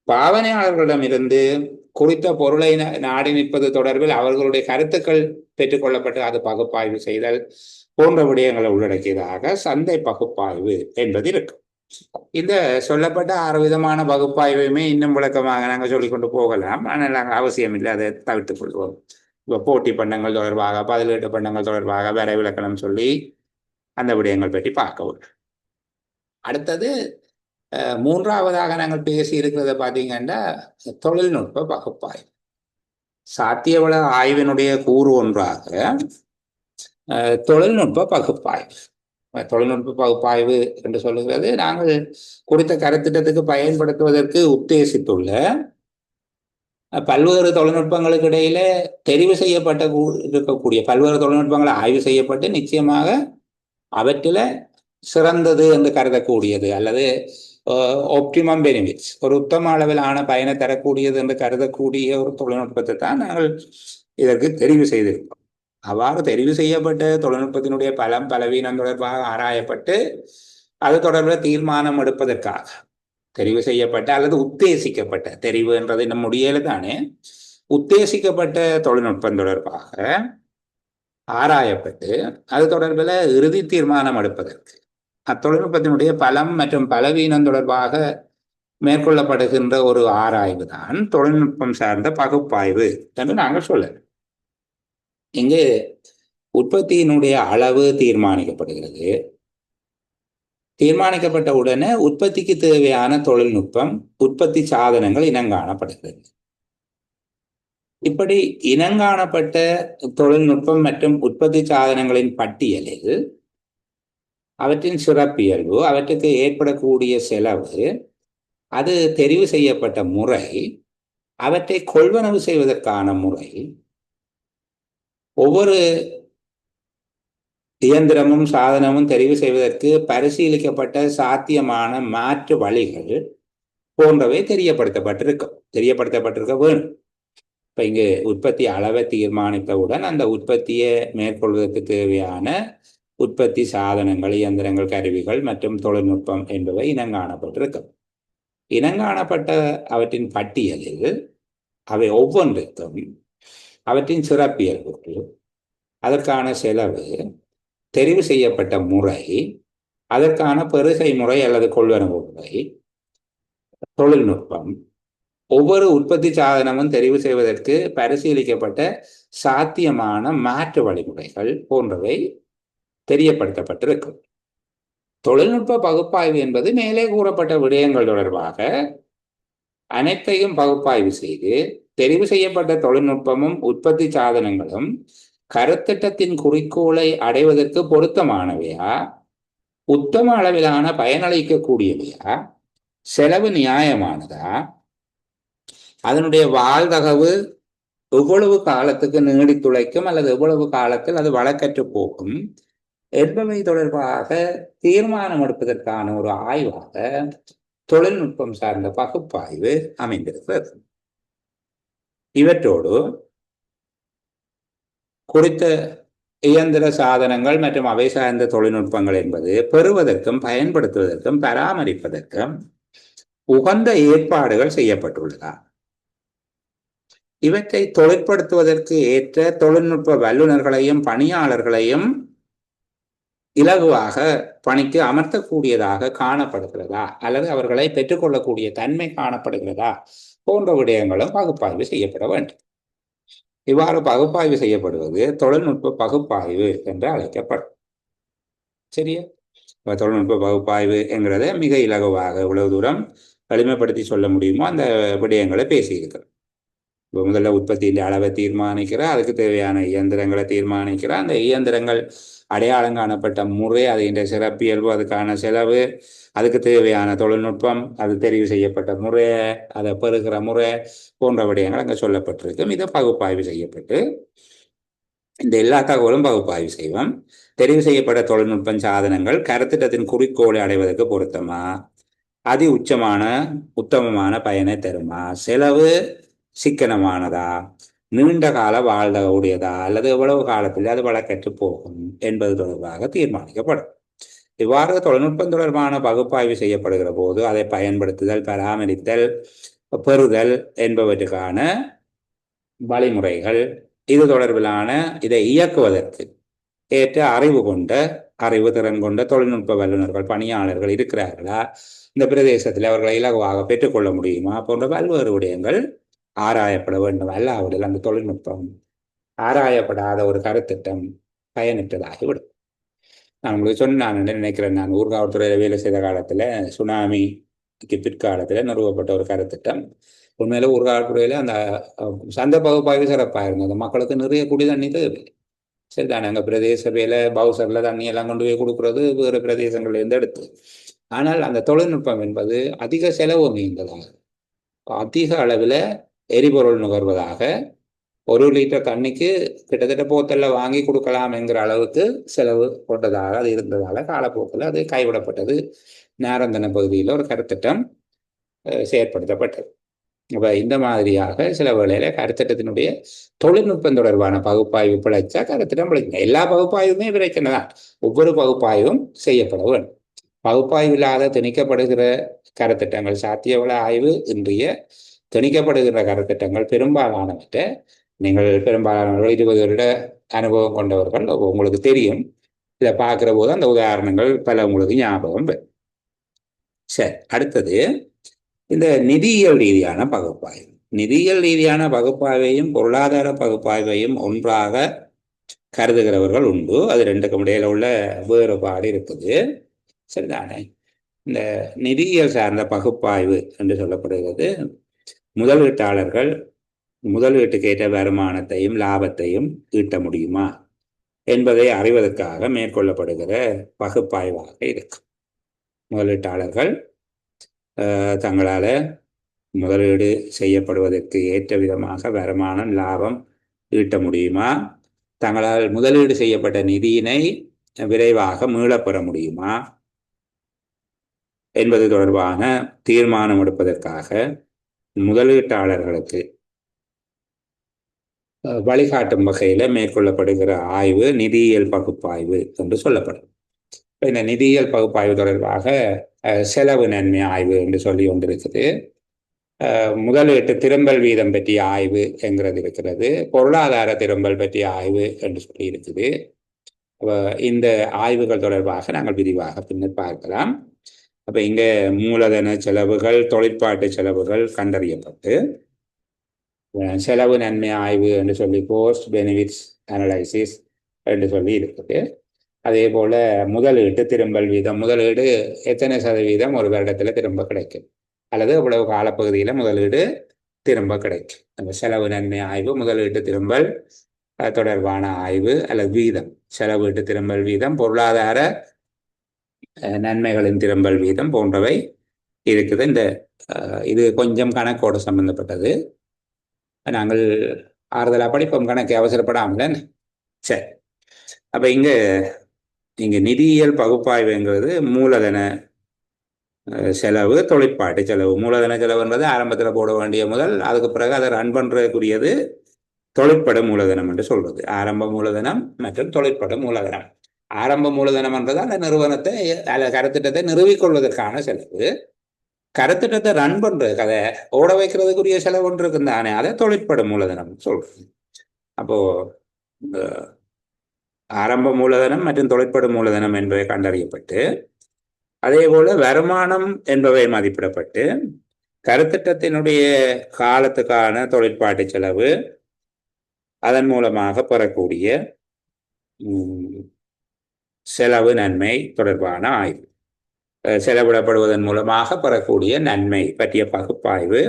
பாவனையாளர்களிடமிருந்து குறித்த பொருளை நாடி நிற்பது தொடர்பில் அவர்களுடைய கருத்துக்கள் பெற்றுக்கொள்ளப்பட்டு அது பகுப்பாய்வு செய்தல் போன்ற விடயங்களை உள்ளடக்கியதாக சந்தை பகுப்பாய்வு என்பது இருக்கு. இந்த சொல்லப்பட்ட 6 விதமான பகுப்பாய்வையுமே இன்னும் விளக்கமாக நாங்கள் சொல்லிக்கொண்டு போகலாம். ஆனால் நாங்கள் அவசியம் இல்லை, அதை தவிர்த்துக் கொள்வோம். இப்போ போட்டி பண்டங்கள் தொடர்பாக, பதிலீட்டு பண்டங்கள் தொடர்பாக வேற விளக்கணம் சொல்லி அந்த விடயங்கள் பற்றி பார்க்கவும். அடுத்தது மூன்றாவதாக நாங்கள் பேசி இருக்கிறத பார்த்தீங்கன்னா தொழில்நுட்ப பகுப்பாய்வு. சாத்தியவள ஆய்வினுடைய கூறு ஒன்றாக தொழில்நுட்ப பகுப்பாய்வு. தொழில்நுட்ப பகுப்பாய்வு என்று சொல்லுகிறது நாங்கள் குறித்த கருத்திட்டத்துக்கு பயன்படுத்துவதற்கு உத்தேசித்துள்ள பல்வேறு தொழில்நுட்பங்களுக்கு இடையில தெரிவு செய்யப்பட்ட இருக்கக்கூடிய பல்வேறு தொழில்நுட்பங்களை ஆய்வு செய்யப்பட்டு நிச்சயமாக அவற்றில சிறந்தது என்று கருதக்கூடியது அல்லது ஆப்டிமம் பெனிஃபிட்ஸ், ஒரு உத்தம அளவிலான பயனை தரக்கூடியது என்று கருதக்கூடிய ஒரு தொழில்நுட்பத்தை தான் நாங்கள் இதற்கு தெரிவு செய்திருக்கோம். அவ்வாறு தெரிவு செய்யப்பட்ட தொழில்நுட்பத்தினுடைய பலம் பலவீனம் தொடர்பாக ஆராயப்பட்டு அது தொடர்பில் தீர்மானம் எடுப்பதற்காக தெரிவு செய்யப்பட்ட அல்லது உத்தேசிக்கப்பட்ட, தெரிவு என்றது இன்னும் முடியல தானே, உத்தேசிக்கப்பட்ட தொழில்நுட்பம் தொடர்பாக ஆராயப்பட்டு அது தொடர்பில் இறுதி தீர்மானம் எடுப்பதற்கு அத்தொழில்நுட்பத்தினுடைய பலம் மற்றும் பலவீனம் தொடர்பாக மேற்கொள்ளப்படுகின்ற ஒரு ஆராய்வு தான் தொழில்நுட்பம் சார்ந்த பகுப்பாய்வு என்று நாங்கள் சொல்லலாம். இங்கு உற்பத்தியினுடைய அளவு தீர்மானிக்கப்படுகிறது. தீர்மானிக்கப்பட்ட உடனே உற்பத்திக்கு தேவையான தொழில்நுட்பம், உற்பத்தி சாதனங்கள் இனங்காணப்படுகிறது. இப்படி இனங்காணப்பட்ட தொழில்நுட்பம் மற்றும் உற்பத்தி சாதனங்களின் பட்டியலில் அவற்றின் சிறப்பியல்பு, அவற்றுக்கு ஏற்படக்கூடிய செலவு, அது தெரிவு செய்யப்பட்ட முறை, அவற்றை கொள்வனவு செய்வதற்கான முறை, ஒவ்வொரு இயந்திரமும் சாதனமும் தெரிவு செய்வதற்கு பரிசீலிக்கப்பட்ட சாத்தியமான மாற்று வழிகள் போன்றவை தெரியப்படுத்தப்பட்டிருக்க வேணும். இப்ப இங்கு உற்பத்தி அளவை தீர்மானித்தவுடன் அந்த உற்பத்தியை மேற்கொள்வதற்கு தேவையான உற்பத்தி சாதனங்கள், இயந்திரங்கள், கருவிகள் மற்றும் தொழில்நுட்பம் என்பவை இனங்காணப்பட்டிருக்கும். இனங்காணப்பட்ட அவற்றின் பட்டியலில் அவை ஒவ்வொன்றுக்கும் அவற்றின் சிறப்பியல்புகள், அதற்கான செலவு, தெரிவு செய்யப்பட்ட முறை, அதற்கான பெறுகை முறை அல்லது கொள்வனவு முறை, தொழில்நுட்பம், ஒவ்வொரு உற்பத்தி சாதனமும் தெரிவு செய்வதற்கு பரிசீலிக்கப்பட்ட சாத்தியமான மாற்று வழிமுறைகள் போன்றவை தெரியப்படுத்தப்பட்டிருக்கும். தொழில்நுட்ப பகுப்பாய்வு என்பது மேலே கூறப்பட்ட விடயங்கள் தொடர்பாக அனைத்தையும் பகுப்பாய்வு செய்து தெரிவு செய்யப்பட்ட தொழில்நுட்பமும் உற்பத்தி சாதனங்களும் கருத்திட்டத்தின் குறிக்கோளை அடைவதற்கு பொருத்தமானவையா, உத்தம அளவிலான பயனளிக்கக்கூடியவையா, செலவு நியாயமானதா, அதனுடைய வாழ்தகவு எவ்வளவு காலத்துக்கு நீடித்துழைக்கும் அல்லது எவ்வளவு காலத்தில் அது வழக்கற்று போகும் என்பவை தொடர்பாக தீர்மானம் எடுப்பதற்கான ஒரு ஆய்வாக தொழில்நுட்பம் சார்ந்த பகுப்பாய்வு அமைந்திருக்கிறது. இவற்றோடு குறித்த இயந்திர சாதனங்கள் மற்றும் அவை சார்ந்த தொழில்நுட்பங்கள் என்பது பெறுவதற்கும் பயன்படுத்துவதற்கும் பராமரிப்பதற்கும் உகந்த ஏற்பாடுகள் செய்யப்பட்டுள்ளதா, இவற்றை தொழிற்படுத்துவதற்கு ஏற்ற தொழில்நுட்ப வல்லுநர்களையும் பணியாளர்களையும் இலகுவாக பணிக்கு அமர்த்தக்கூடியதாக காணப்படுகிறதா அல்லது அவர்களை பெற்றுக்கொள்ளக்கூடிய தன்மை காணப்படுகிறதா போன்ற விடயங்களும் பகுப்பாய்வு செய்யப்பட வேண்டும். இவ்வாறு பகுப்பாய்வு செய்யப்படுவது தொழில்நுட்ப பகுப்பாய்வு என்று அழைக்கப்படும். சரியா? தொழில்நுட்ப பகுப்பாய்வு என்கிறத மிக இலகுவாக எவ்வளவு தூரம் எளிமைப்படுத்தி சொல்ல முடியுமோ அந்த விடயங்களை பேசியிருக்கிறோம். முதல்ல உற்பத்தியின் அளவை தீர்மானிக்கிறா, அதுக்கு தேவையான இயந்திரங்களை தீர்மானிக்கிறா, அந்த இயந்திரங்கள் அடையாளம் காணப்பட்ட முறை, அதுகின்ற சிறப்பியல்பு, அதுக்கான செலவு, அதுக்கு தேவையான தொழில்நுட்பம், அது தெரிவு செய்யப்பட்ட முறை, அதை பெறுகிற முறை போன்ற விடயங்கள் அங்கே சொல்லப்பட்டிருக்கும். இதை பகுப்பாய்வு செய்யப்பட்டு இந்த எல்லா தகவலும் பகுப்பாய்வு செய்வோம். தெரிவு செய்யப்பட்ட தொழில்நுட்பம் சாதனங்கள் கருத்திட்டத்தின் குறிக்கோளை அடைவதற்கு பொருத்தமா, அதி உச்சமான உத்தமமான பயனை தருமா, செலவு சிக்கனமானதா, நீண்ட கால வாழ்வுடையதா, அல்லது எவ்வளவு காலத்தில் அது வழக்கற்று போகும் என்பது தொடர்பாக தீர்மானிக்கப்படும். இவ்வாறு தொழில்நுட்பம் தொடர்பான பகுப்பாய்வு செய்யப்படுகிற போது அதை பயன்படுத்துதல், பராமரித்தல், பெறுதல் என்பவற்றுக்கான வழிமுறைகள், இது தொடர்பிலான இதை இயக்குவதற்கு ஏற்ற அறிவு கொண்ட, அறிவு திறன் கொண்ட தொழில்நுட்ப வல்லுநர்கள், பணியாளர்கள் இருக்கிறார்களா, இந்த பிரதேசத்தில் அவர்களை இலகுவாக பெற்றுக்கொள்ள முடியுமா போன்ற பல்வேறு விடயங்கள் ஆராயப்பட வேண்டும். அல்லாவிடில் அந்த தொழில்நுட்பம் ஆராயப்படாத ஒரு கருத்திட்டம் பயனற்றதாகிவிடும். நான் உங்களுக்கு சொன்ன, நான் நினைக்கிறேன், நான் ஊர்காவல்துறையில் வேலை செய்த காலத்தில் சுனாமிக்கு பிற்காலத்தில் நிறுவப்பட்ட ஒரு கருத்திட்டம். உண்மையில ஊர்காவல்துறையில் அந்த சந்தை பகுப்பாய்வு சிறப்பாக இருந்தது. அந்த மக்களுக்கு நிறைய குடி தண்ணி தேவை. சரிதானே, அங்கே பிரதேச சபையில் பவுசரில் தண்ணி எல்லாம் கொண்டு போய் கொடுக்குறது வேறு பிரதேசங்கள்லேருந்து எடுத்து. ஆனால் அந்த தொழில்நுட்பம் என்பது அதிக செலவு மீந்ததாக, அதிக அளவில் எரிபொருள் நுகர்வதாக, 1 லிட்டர் தண்ணிக்கு கிட்டத்தட்ட போத்தல்ல வாங்கி கொடுக்கலாம் என்கிற அளவுக்கு செலவு கொண்டதாக அது இருந்ததால் காலப்போக்கில் அது கைவிடப்பட்டது. நேரந்தன பகுதியில் ஒரு கருத்திட்டம் செயற்படுத்தப்பட்டது. அப்போ இந்த மாதிரியாக சில வேளையில் கருத்திட்டத்தினுடைய தொழில்நுட்பம் தொடர்பான பகுப்பாய்வு பிழைச்சா கருத்திட்டம் பிழைக்கும். எல்லா பகுப்பாய்வுமே பிரச்சனை தான். ஒவ்வொரு பகுப்பாய்வும் செய்யப்பட வேண்டும். பகுப்பாய்வு இல்லாத திணிக்கப்படுகிற கருத்திட்டங்கள், சாத்தியவள ஆய்வு இன்றைய திணிக்கப்படுகிற கருத்திட்டங்கள் பெரும்பாலானவற்றை நீங்கள் பெரும்பாலானவர்கள் 20 வருட அனுபவம் கொண்டவர்கள், உங்களுக்கு தெரியும். இதை பார்க்குற போது அந்த உதாரணங்கள் பல உங்களுக்கு ஞாபகம் வரும். சரி, அடுத்தது இந்த நிதியியல் ரீதியான பகுப்பாய்வு. நிதியியல் ரீதியான பகுப்பாய்வையும் பொருளாதார பகுப்பாய்வையும் ஒன்றாக கருதுகிறவர்கள் உண்டு. அது ரெண்டுக்கும் இடையில உள்ள வேறுபாடு இருக்குது. சரிதானே. இந்த நிதியியல் சார்ந்த பகுப்பாய்வு என்று சொல்லப்படுகிறது முதலீட்டாளர்கள் முதலீட்டுக்கு ஏற்ற வருமானத்தையும் லாபத்தையும் ஈட்ட முடியுமா என்பதை அறிவதற்காக மேற்கொள்ளப்படுகிற பகுப்பாய்வாக இருக்கு. முதலீட்டாளர்கள் தங்களால் முதலீடு செய்யப்படுவதற்கு ஏற்ற விதமாக வருமானம், லாபம் ஈட்ட முடியுமா, தங்களால் முதலீடு செய்யப்பட்ட நிதியினை விரைவாக மீளப்பெற முடியுமா என்பது தொடர்பான தீர்மானம் எடுப்பதற்காக முதலீட்டாளர்களுக்கு வழிகாட்டும் வகையில் மேற்கொள்ளப்படுகிற ஆய்வு நிதியியல் பகுப்பாய்வு என்று சொல்லப்படும். இந்த நிதியியல் பகுப்பாய்வு தொடர்பாக செலவு நன்மை ஆய்வு என்று சொல்லி கொண்டிருக்குது. முதலீட்டு திரும்பல் வீதம் பற்றிய ஆய்வு என்கிறது இருக்கிறது. பொருளாதார திரும்பல் பற்றிய ஆய்வு என்று சொல்லி இருக்குது. இந்த ஆய்வுகள் தொடர்பாக நாங்கள் விரிவாக பின்னர் பார்க்கலாம். அப்போ இங்கே மூலதன செலவுகள், தொழிற்பாட்டு செலவுகள் கண்டறியப்பட்டு செலவு நன்மை ஆய்வு என்று சொல்லி போஸ்ட் பெனிஃபிட்ஸ் அனலைசிஸ் என்று சொல்லி இருக்குது. அதே போல் முதலீட்டு திரும்பல் வீதம், முதலீடு எத்தனை சதவீதம் ஒரு வருடத்தில் திரும்ப கிடைக்கும், அல்லது இவ்வளவு காலப்பகுதியில் முதலீடு திரும்ப கிடைக்கும். அந்த செலவு நன்மை ஆய்வு, முதலீட்டு திரும்பல் தொடர்பான ஆய்வு அல்லது வீதம், செலவீட்டு திரும்பல் வீதம், பொருளாதார நன்மைகளின் திரும்பல் வீதம் போன்றவை இருக்குது. இது கொஞ்சம் கணக்கோடு சம்பந்தப்பட்டது. நாங்கள் ஆறுதலாக படிப்போம், கணக்கு அவசரப்படாமல். சரி, அப்போ இங்கே நிதியியல் பகுப்பாய்வுங்கிறது மூலதன செலவு, தொழிற்பாட்டு செலவு. மூலதன செலவுன்றது ஆரம்பத்தில் போட வேண்டிய முதல், அதுக்கு பிறகு அதை ரன் பண்ணுறதுக்குரியது தொழிற்பட மூலதனம் என்று சொல்றது. ஆரம்ப மூலதனம் மற்றும் தொழிற்பட மூலதனம். ஆரம்ப மூலதனம்ன்றது அந்த நிறுவனத்தை கருத்திட்டத்தை நிறுவிக்கொள்வதற்கான செலவு. கருத்திட்டத்தை ரன் பண்றது, கதை ஓட வைக்கிறதுக்குரிய செலவு ஒன்று இருக்கு தானே, அதை தொழிற்பட மூலதனம் சொல்றது. அப்போ ஆரம்ப மூலதனம் மற்றும் தொழிற்பட மூலதனம் என்பவை கண்டறியப்பட்டு, அதே போல வருமானம் என்பவை மதிப்பிடப்பட்டு, கருத்திட்டத்தினுடைய காலத்துக்கான தொழிற்பாட்டு செலவு, அதன் மூலமாக பெறக்கூடிய செலவு நன்மை தொடர்பான ஆய்வு, செலவிடப்படுவதன் மூலமாக பெறக்கூடிய நன்மை பற்றிய பகுப்பாய்வு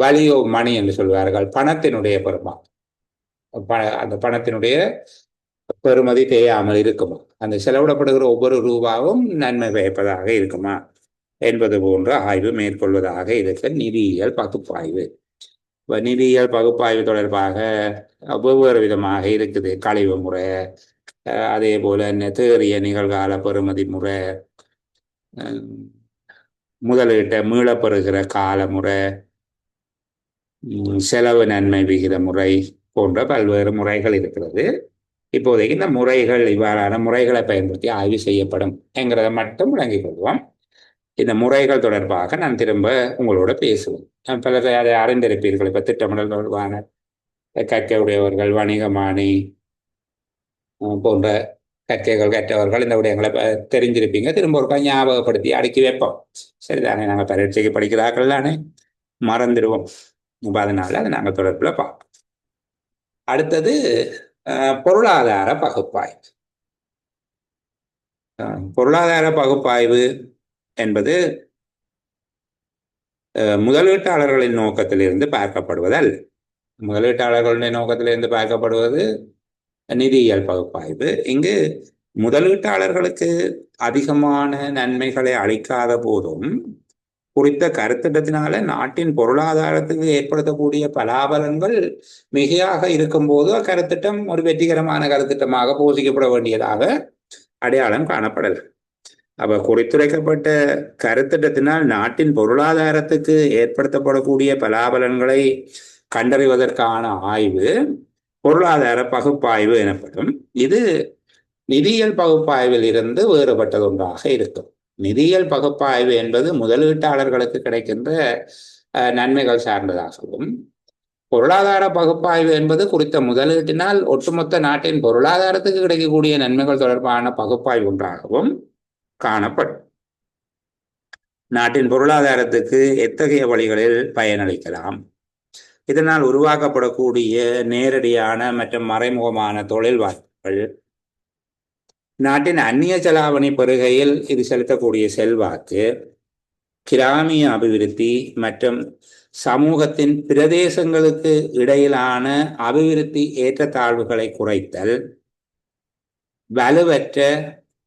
வேல்யூ மணி என்று சொல்வார்கள், பணத்தினுடைய பெருமானம். அந்த பணத்தினுடைய பெறுமதி தேயாமல் இருக்குமா, அந்த செலவிடப்படுகிற ஒவ்வொரு ரூபாவும் நன்மை பயப்பதாக இருக்குமா என்பது போன்ற ஆய்வு மேற்கொள்வதாக இருக்க நிதியியல் பகுப்பாய்வு. நிதியியல் பகுப்பாய்வு தொடர்பாக வெவ்வேறு விதமாக இருக்குது. கழிவு முறை, அதே போல தேறிய நிகழ்கால பெறுமதி முறை, முதலீட்டை மீளப்பெறுகிற கால முறை, செலவு நன்மை விகித முறை போன்ற பல்வேறு முறைகள் இருக்கிறது. இப்போதைக்கு இந்த முறைகள், இவ்வாறான முறைகளை பயன்படுத்தி ஆய்வு செய்யப்படும் என்கிறத மட்டும் விளங்கிக் கொள்வோம். இந்த முறைகள் தொடர்பாக நான் திரும்ப உங்களோட பேசுவேன். பலர் அதை அறிந்திருப்பீர்கள். இப்போ திட்டமிடல் தொடர்பான கற்கை உடையவர்கள், வணிகமானி போன்ற கற்கைகள் கற்றவர்கள் இந்த விடயங்களை தெரிஞ்சிருப்பீங்க. திரும்ப ஒரு ஞாபகப்படுத்தி அடுக்கி வைப்போம். சரிதானே? நாங்கள் பரீட்சைக்கு படிக்கிறார்கள் தானே, மறந்துடுவோம். அதனால அதை நாங்கள் தொடர்பில் பார்ப்போம். அடுத்தது பொருளாதார பகுப்பாய்வு. பொருளாதார பகுப்பாய்வு என்பது முதலீட்டாளர்களின் நோக்கத்திலிருந்து பார்க்கப்படுவதல்ல. முதலீட்டாளர்களுடைய நோக்கத்திலிருந்து பார்க்கப்படுவது நிதியியல் பகுப்பாய்வு. இங்கு முதலீட்டாளர்களுக்கு அதிகமான நன்மைகளை அளிக்காத போதும் குறித்த கருத்திட்டத்தினால நாட்டின் பொருளாதாரத்துக்கு ஏற்படுத்தக்கூடிய பலாபலன்கள் மிகையாக இருக்கும்போது அக்கருத்திட்டம் ஒரு வெற்றிகரமான கருத்திட்டமாக போதிக்கப்பட வேண்டியதாக அடையாளம் காணப்படல. அப்ப குறித்துரைக்கப்பட்ட கருத்திட்டத்தினால் நாட்டின் பொருளாதாரத்துக்கு ஏற்படுத்தப்படக்கூடிய பலாபலன்களை கண்டறிவதற்கான ஆய்வு பொருளாதார பகுப்பாய்வு எனப்படும். இது நிதியியல் பகுப்பாய்வில் இருந்து வேறுபட்டது ஒன்றாக இருக்கும். நிதியியல் பகுப்பாய்வு என்பது முதலீட்டாளர்களுக்கு கிடைக்கின்ற நன்மைகள் சார்ந்ததாகவும், பொருளாதார பகுப்பாய்வு என்பது குறித்த முதலீட்டினால் ஒட்டுமொத்த நாட்டின் பொருளாதாரத்துக்கு கிடைக்கக்கூடிய நன்மைகள் தொடர்பான பகுப்பாய்வு ஒன்றாகவும் காணப்படும். நாட்டின் பொருளாதாரத்துக்கு எத்தகைய வழிகளில் பயனளிக்கலாம், இதனால் உருவாக்கப்படக்கூடிய நேரடியான மற்றும் மறைமுகமான தொழில் வாய்ப்புகள், நாட்டின் அந்நிய செலாவணி பெறுகையில் இது செலுத்தக்கூடிய செல்வாக்கு, கிராமிய அபிவிருத்தி மற்றும் சமூகத்தின் பிரதேசங்களுக்கு இடையிலான அபிவிருத்தி ஏற்றத்தாழ்வுகளை குறைத்தல், வலுவற்ற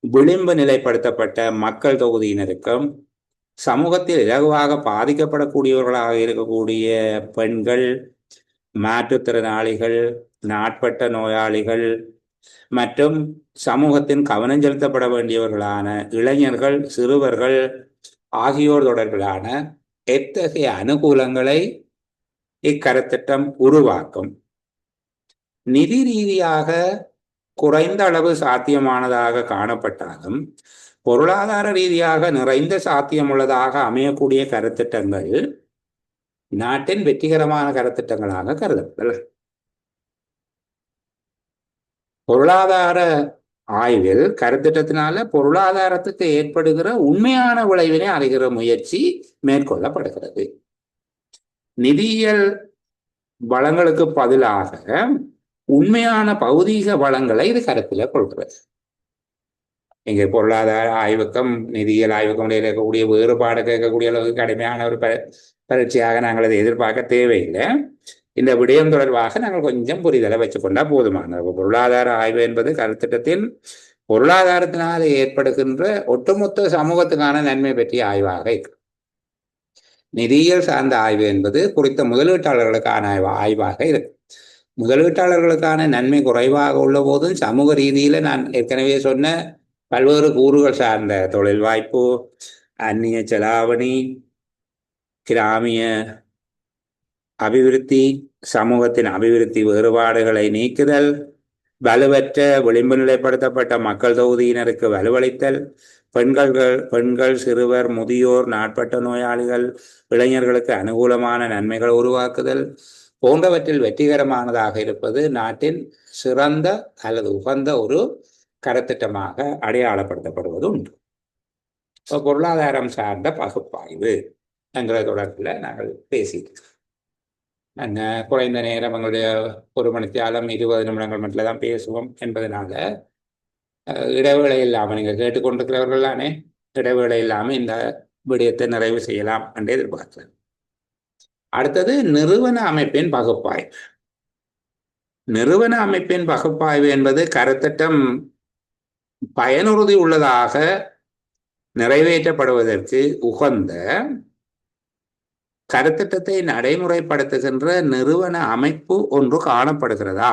விளிம்பு நிலைப்படுத்தப்பட்ட மக்கள் தொகுதியினருக்கும் சமூகத்தில் இலகுவாக பாதிக்கப்படக்கூடியவர்களாக இருக்கக்கூடிய பெண்கள், மாற்றுத்திறனாளிகள், நாட்பட்ட நோயாளிகள் மற்றும் சமூகத்தின் கவனம் செலுத்தப்பட வேண்டியவர்களான இளைஞர்கள், சிறுவர்கள் ஆகியோர் தொடர்பிலான எத்தகைய அனுகூலங்களை இக்கருத்திட்டம் உருவாக்கும். நிதி ரீதியாக குறைந்த அளவு சாத்தியமானதாக காணப்பட்டாலும் பொருளாதார ரீதியாக நிறைந்த சாத்தியமுள்ளதாக அமையக்கூடிய கருத்திட்டங்கள் நாட்டின் வெற்றிகரமான கருத்திட்டங்களாக கருதப்படல. பொருளாதார ஆய்வில் கருத்திட்டத்தினால பொருளாதாரத்துக்கு ஏற்படுகிற உண்மையான விளைவினை அறிகிற முயற்சி மேற்கொள்ளப்படுகிறது. நிதியியல் வளங்களுக்கு பதிலாக உண்மையான பௌதீக வளங்களை இது கருத்தில் கொள்கிறது. இங்கே பொருளாதார ஆய்வுக்கும் நிதியியல் ஆய்வுக்கும் இடையில் இருக்கக்கூடிய வேறுபாடு கேட்கக்கூடிய அளவுக்கு கடுமையான ஒரு பரீட்சையாக நாங்கள் அதை எதிர்பார்க்க தேவையில்லை. இந்த விடயம் தொடர்பாக நாங்கள் கொஞ்சம் புரிதலை வச்சுக்கொண்டா போதுமானது. பொருளாதார ஆய்வு என்பது கருத்திட்டத்தில் பொருளாதாரத்தினால் ஏற்படுகின்ற ஒட்டுமொத்த சமூகத்துக்கான நன்மை பற்றிய ஆய்வாக இருக்கு. நிதியியல் சார்ந்த ஆய்வு என்பது குறித்த முதலீட்டாளர்களுக்கான ஆய்வாக இருக்கு. முதலீட்டாளர்களுக்கான நன்மை குறைவாக உள்ள போதும் சமூக ரீதியில நான் ஏற்கனவே சொன்ன பல்வேறு கூறுகள் சார்ந்த தொழில் வாய்ப்பு, அந்நிய செலாவணி, கிராமிய அபிவிருத்தி, சமூகத்தின் அபிவிருத்தி வேறுபாடுகளை நீக்குதல், வலுவற்ற விளிம்பு நிலைப்படுத்தப்பட்ட மக்கள் தொகுதியினருக்கு வலுவளித்தல், பெண்கள், சிறுவர், முதியோர், நாட்பட்ட நோயாளிகள், இளைஞர்களுக்கு அனுகூலமான நன்மைகள் உருவாக்குதல் போன்றவற்றில் வெற்றிகரமானதாக இருப்பது நாட்டின் சிறந்த அல்லது உகந்த ஒரு கருத்திட்டமாக அடையாளப்படுத்தப்படுவது உண்டு. பொருளாதாரம் சார்ந்த பகுப்பாய்வு என்கிற தொடர்பில் நாங்கள் பேசியிருக்கோம். குறைந்த நேரம் எங்களுடைய 1 மணித்தியாலம் 20 நிமிடங்கள் மட்டும் தான் பேசுவோம் என்பதனால இடைவேளை இல்லாமல் நீங்கள் கேட்டுக்கொண்டிருக்கிறவர்கள் தானே, இடைவேளை இல்லாமல் இந்த விடயத்தை நிறைவு செய்யலாம் என்று எதிர்பார்க்கிறேன். அடுத்தது நிறுவன அமைப்பின் பகுப்பாய்வு. நிறுவன அமைப்பின் பகுப்பாய்வு என்பது கருத்திட்டம் பயனுறுதி உள்ளதாக நிறைவேற்றப்படுவதற்கு உகந்த கருத்திட்டத்தை நடைமுறைப்படுத்துகின்ற நிறுவன அமைப்பு ஒன்று காணப்படுகிறதா,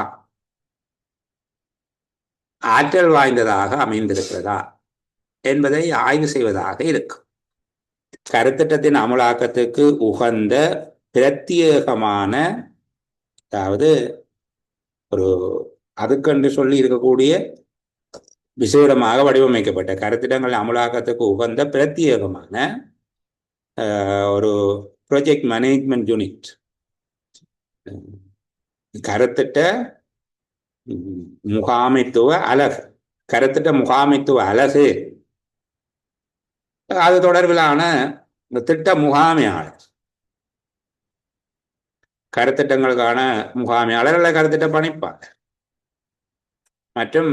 ஆற்றல் வாய்ந்ததாக அமைந்திருக்கிறதா என்பதை ஆய்வு செய்வதாக இருக்கும். கருத்திட்டத்தின் அமலாக்கத்துக்கு உகந்த பிரத்யேகமான, அதாவது ஒரு அதுக்கென்று சொல்லி இருக்கக்கூடிய விசேடமாக வடிவமைக்கப்பட்ட கருத்திட்டங்கள் அமலாக்கத்துக்கு உகந்த பிரத்யேகமான ஒரு ப்ராஜெக்ட் மேனேஜ்மெண்ட் யூனிட், கருத்திட்ட முகாமைத்துவ அலகு, கருத்திட்ட முகாமைத்துவ அலகு, அது தொடர்பிலான திட்ட முகாமையாளர், கருத்திட்டங்களுக்கான முகாமையாளர் அல்ல கருத்திட்ட பணிப்பாளர், மற்றும்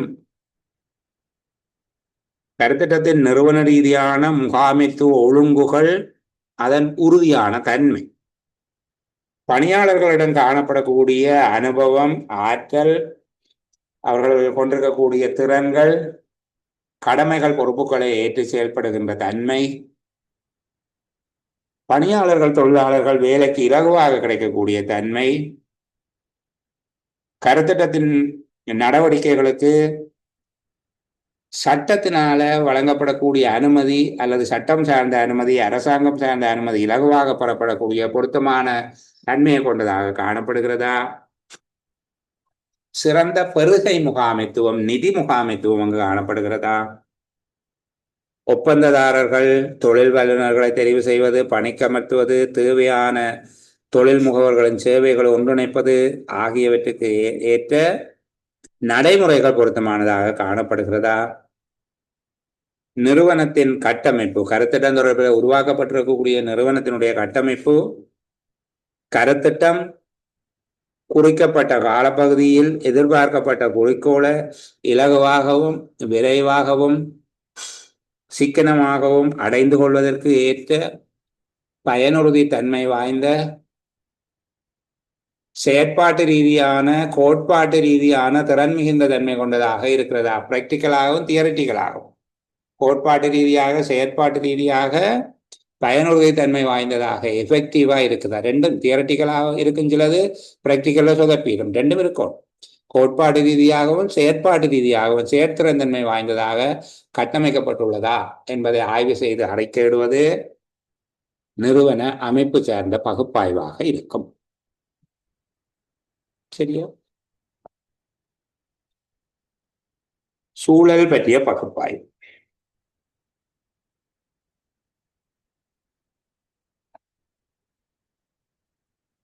கருத்திட்டத்தின் நிறுவன ரீதியான முகாமைத்துவ ஒழுங்குகள், அதன் உறுதியான தன்மை, பணியாளர்களிடம் காணப்படக்கூடிய அனுபவம், ஆற்றல், அவர்கள் கொண்டிருக்கக்கூடிய திறன்கள், கடமைகள், பொறுப்புகளை ஏற்று செயல்படுகின்ற தன்மை, பணியாளர்கள், தொழிலாளர்கள் வேலைக்கு இலகுவாக கிடைக்கக்கூடிய தன்மை, கருத்திட்டத்தின் நடவடிக்கைகளுக்கு சட்டத்தினால வழங்கப்படக்கூடிய அனுமதி அல்லது சட்டம் சார்ந்த அனுமதி, அரசாங்கம் சார்ந்த அனுமதி இலகுவாக பெறப்படக்கூடிய பொருத்தமான தன்மையை கொண்டதாக காணப்படுகிறதா, சிறந்த பெருகை முகாமைத்துவம், நிதி முகாமைத்துவம் அங்கு காணப்படுகிறதா, ஒப்பந்ததாரர்கள், தொழில் வல்லுநர்களை தெரிவு செய்வது, பணிக்கமர்த்துவது, தேவையான தொழில் முகவர்களின் சேவைகளை ஒன்றிணைப்பது ஆகியவற்றுக்கு ஏற்ற நடைமுறைகள் பொருத்தமானதாக காணப்படுகிறதா, நிறுவனத்தின் கட்டமைப்பு, கருத்திட்டம் தொடர்பில் உருவாக்கப்பட்டிருக்கக்கூடிய நிறுவனத்தினுடைய கட்டமைப்பு, கருத்திட்டம் குறிக்கப்பட்ட காலப்பகுதியில் எதிர்பார்க்கப்பட்ட குறிக்கோளை இலகுவாகவும் விரைவாகவும் சிக்கனமாகவும் அடைந்து கொள்வதற்கு ஏற்ற பயனுறுதி தன்மை வாய்ந்த செயற்பாட்டு ரீதியான, கோட்பாட்டு ரீதியான திறன் மிகுந்த தன்மை கொண்டதாக இருக்கிறதா, பிராக்டிக்கலாகவும் தியரிட்டிக்கலாகவும், கோட்பாட்டு ரீதியாக செயற்பாட்டு ரீதியாக பயனுறுதி தன்மை வாய்ந்ததாக எஃபெக்டிவா இருக்குதா, ரெண்டும் தியரட்டிக்கலாக இருக்கும், சிலது பிராக்டிக்கலா சொதப்பிடும், ரெண்டும் இருக்கும். கோட்பாட்டு ரீதியாகவும் செயற்பாட்டு ரீதியாகவும் செயற்திறந்தன்மை வாய்ந்ததாக கட்டமைக்கப்பட்டுள்ளதா என்பதை ஆய்வு செய்து அறிக்கையிடுவது நிறுவன அமைப்பு சார்ந்த பகுப்பாய்வாக இருக்கும். சரியா? சூழல் பற்றிய பகுப்பாய்வு.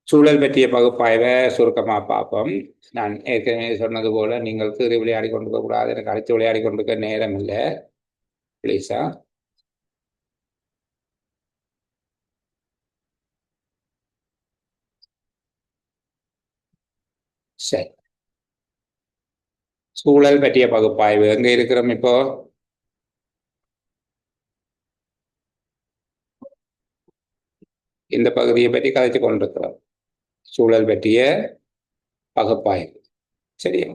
சூழல் பற்றிய பகுப்பாய்வை சுருக்கமாக பார்ப்போம். நான் ஏற்கனவே சொன்னது போல நீங்கள் கீறி விளையாடி கொண்டிருக்க கூடாது, எனக்கு அழைத்து விளையாடி கொண்டிருக்க நேரம் இல்லை, பிளீஸா. சரி, சூழல் பற்றிய பகுப்பாய்வு எங்க இருக்கிறோம் இப்போ? இந்த பகுதியை பற்றி கதைச்சு கொண்டிருக்கிறோம், சூழல் பற்றிய பகுப்பாய்வு. சரியா?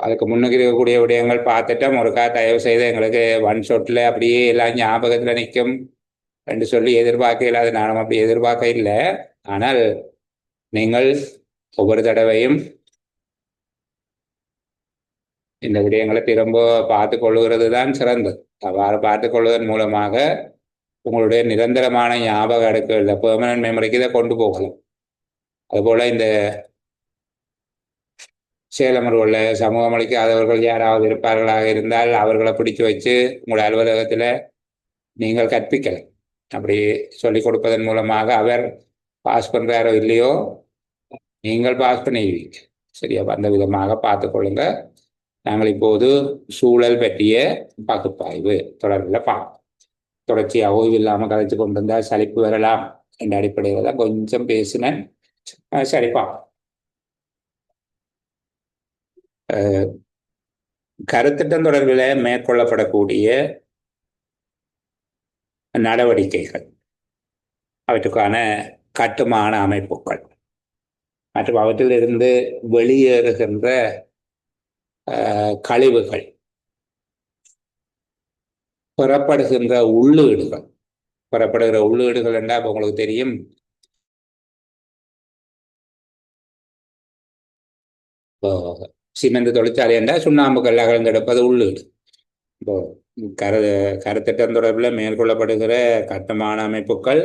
அதுக்கு முன்னுக்கு இருக்கக்கூடிய விடயங்கள் பார்த்துட்டோம். ஒருக்கா தயவு செய்து எங்களுக்கு ஒன் ஷாட்ல அப்படியே எல்லாம் ஞாபகத்தில் நிற்கும் என்று சொல்லி எதிர்பார்க்க இல்லாத, நானும் அப்படி எதிர்பார்க்க இல்லை. ஆனால் நீங்கள் ஒவ்வொரு தடவையும் இந்த விடயங்களை திரும்ப பார்த்து கொள்ளுகிறது தான் சிறந்தது. அவ்வாறு பார்த்து கொள்வதன் மூலமாக உங்களுடைய நிரந்தரமான ஞாபக அடுக்குகளில் பெர்மனன்ட் மெமரிக்கு இதை கொண்டு போகலாம். அதுபோல் இந்த சேலமர்வுள்ள சமூகம் அளிக்காதவர்கள் யாராவது இருப்பார்களாக இருந்தால் அவர்களை பிடிச்சு வச்சு உங்களுடைய அலுவலகத்தில் நீங்கள் கற்பிக்கலாம். அப்படி சொல்லிக் கொடுப்பதன் மூலமாக அவர் பாஸ் பண்ணுறாரோ இல்லையோ நீங்கள் பாஸ் பண்ணிடுவீங்க. சரியா? அந்த விதமாக பார்த்துக்கொள்ளுங்க. நாங்கள் இப்போது சூழல் பற்றிய பகுப்பாய்வு தொடர்பில் பார்ப்போம். தொடர்ச்சியாக ஓய்வு இல்லாமல் கதைச்சு கொண்டிருந்தால் சலிப்பு வரலாம் என்ற அடிப்படையில் தான் கொஞ்சம் பேசினேன். சரிப்பா, கருத்திட்டம் தொடர்பில் மேற்கொள்ளப்படக்கூடிய நடவடிக்கைகள், அவற்றுக்கான கட்டுமான அமைப்புகள் மற்றும் அவற்றிலிருந்து வெளியேறுகின்ற கழிவுகள், பெறப்படுகின்ற உள்ளீடுகள். பெறப்படுகிற உள்ளீடுகள் என்றால் உங்களுக்கு தெரியும், சிமெண்ட் தொழிற்சாலை என்றால் சுண்ணாம்பு கல்ல கலந்தெடுப்பது உள்ளீடு. இப்போ கருத்திட்டம் தொடர்பில் மேற்கொள்ளப்படுகிற கட்டுமான அமைப்புகள்,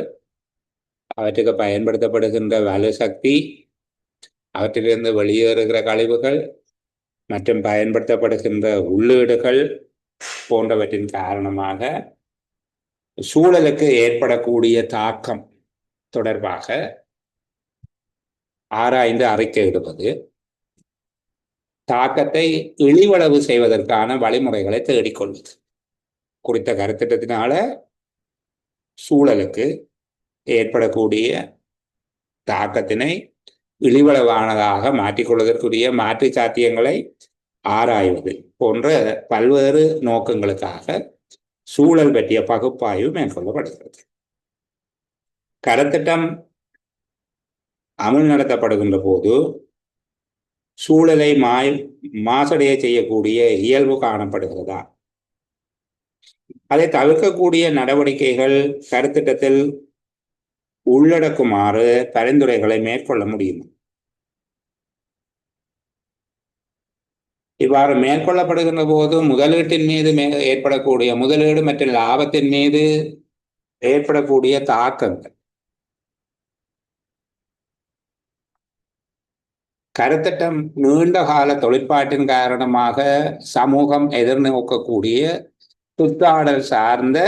அவற்றுக்கு பயன்படுத்தப்படுகின்ற வலு சக்தி, அவற்றிலிருந்து வெளியேறுகிற கழிவுகள் மற்றும் பயன்படுத்தப்படுகின்ற உள்ளீடுகள் போன்றவற்றின் காரணமாக சூழலுக்கு ஏற்படக்கூடிய தாக்கம் தொடர்பாக ஆராய்ந்து அறிக்கையிடுவது, தாக்கத்தை இழிவளவு செய்வதற்கான வழிமுறைகளை தேடிக்கொள்வது. குறித்த கருத்திட்டத்தினால சூழலுக்கு ஏற்படக்கூடிய தாக்கத்தினை இழிவளவானதாக மாற்றிக்கொள்வதற்குரிய மாற்று சாத்தியங்களை ஆராய்வது போன்ற பல்வேறு நோக்கங்களுக்காக சூழல் பற்றிய பகுப்பாய்வு மேற்கொள்ளப்படுகிறது. கருத்திட்டம் அமல் நடத்தப்படுகின்ற போது சூழலை மாசடைய செய்யக்கூடிய இயல்பு காணப்படுகிறதா, அதை தவிர்க்கக்கூடிய நடவடிக்கைகள் கருத்திட்டத்தில் உள்ளடக்குமாறு பரிந்துரைகளை மேற்கொள்ள முடியும். இவ்வாறு மேற்கொள்ளப்படுகின்ற போது முதலீட்டின் மீது ஏற்படக்கூடிய முதலீடு மற்றும் லாபத்தின் மீது ஏற்படக்கூடிய தாக்கங்கள், கருத்திட்டம் நீண்ட கால தொழிற்பாட்டின் காரணமாக சமூகம் எதிர்நோக்கக்கூடிய சுற்றாடல் சார்ந்த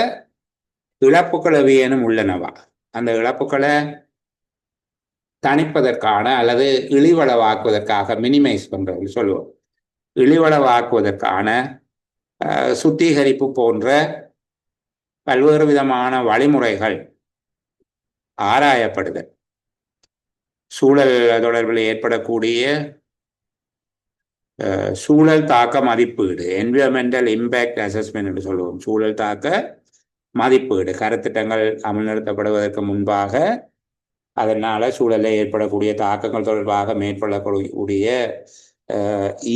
இழப்புகள் எவையேனும் உள்ளனவா, அந்த இழப்புகளை தணிப்பதற்கான அல்லது இழிவளவாக்குவதற்காக, மினிமைஸ் பண்றது சொல்லுவோம், இழிவளவாக்குவதற்கான சுத்திகரிப்பு போன்ற பல்வேறு விதமான வழிமுறைகள் ஆராயப்படுதல், சூழல் தொடர்பில் ஏற்படக்கூடிய சூழல் தாக்க மதிப்பீடு, என்விரான்மெண்டல் இம்பேக்ட் அசஸ்மெண்ட் என்று சொல்லுவோம், சூழல் தாக்க மதிப்பீடு கருத்திட்டங்கள் அமல்படுத்தப்படுவதற்கு முன்பாக அதனால சூழலில் ஏற்படக்கூடிய தாக்கங்கள் தொடர்பாக மேற்கொள்ளக்கூடிய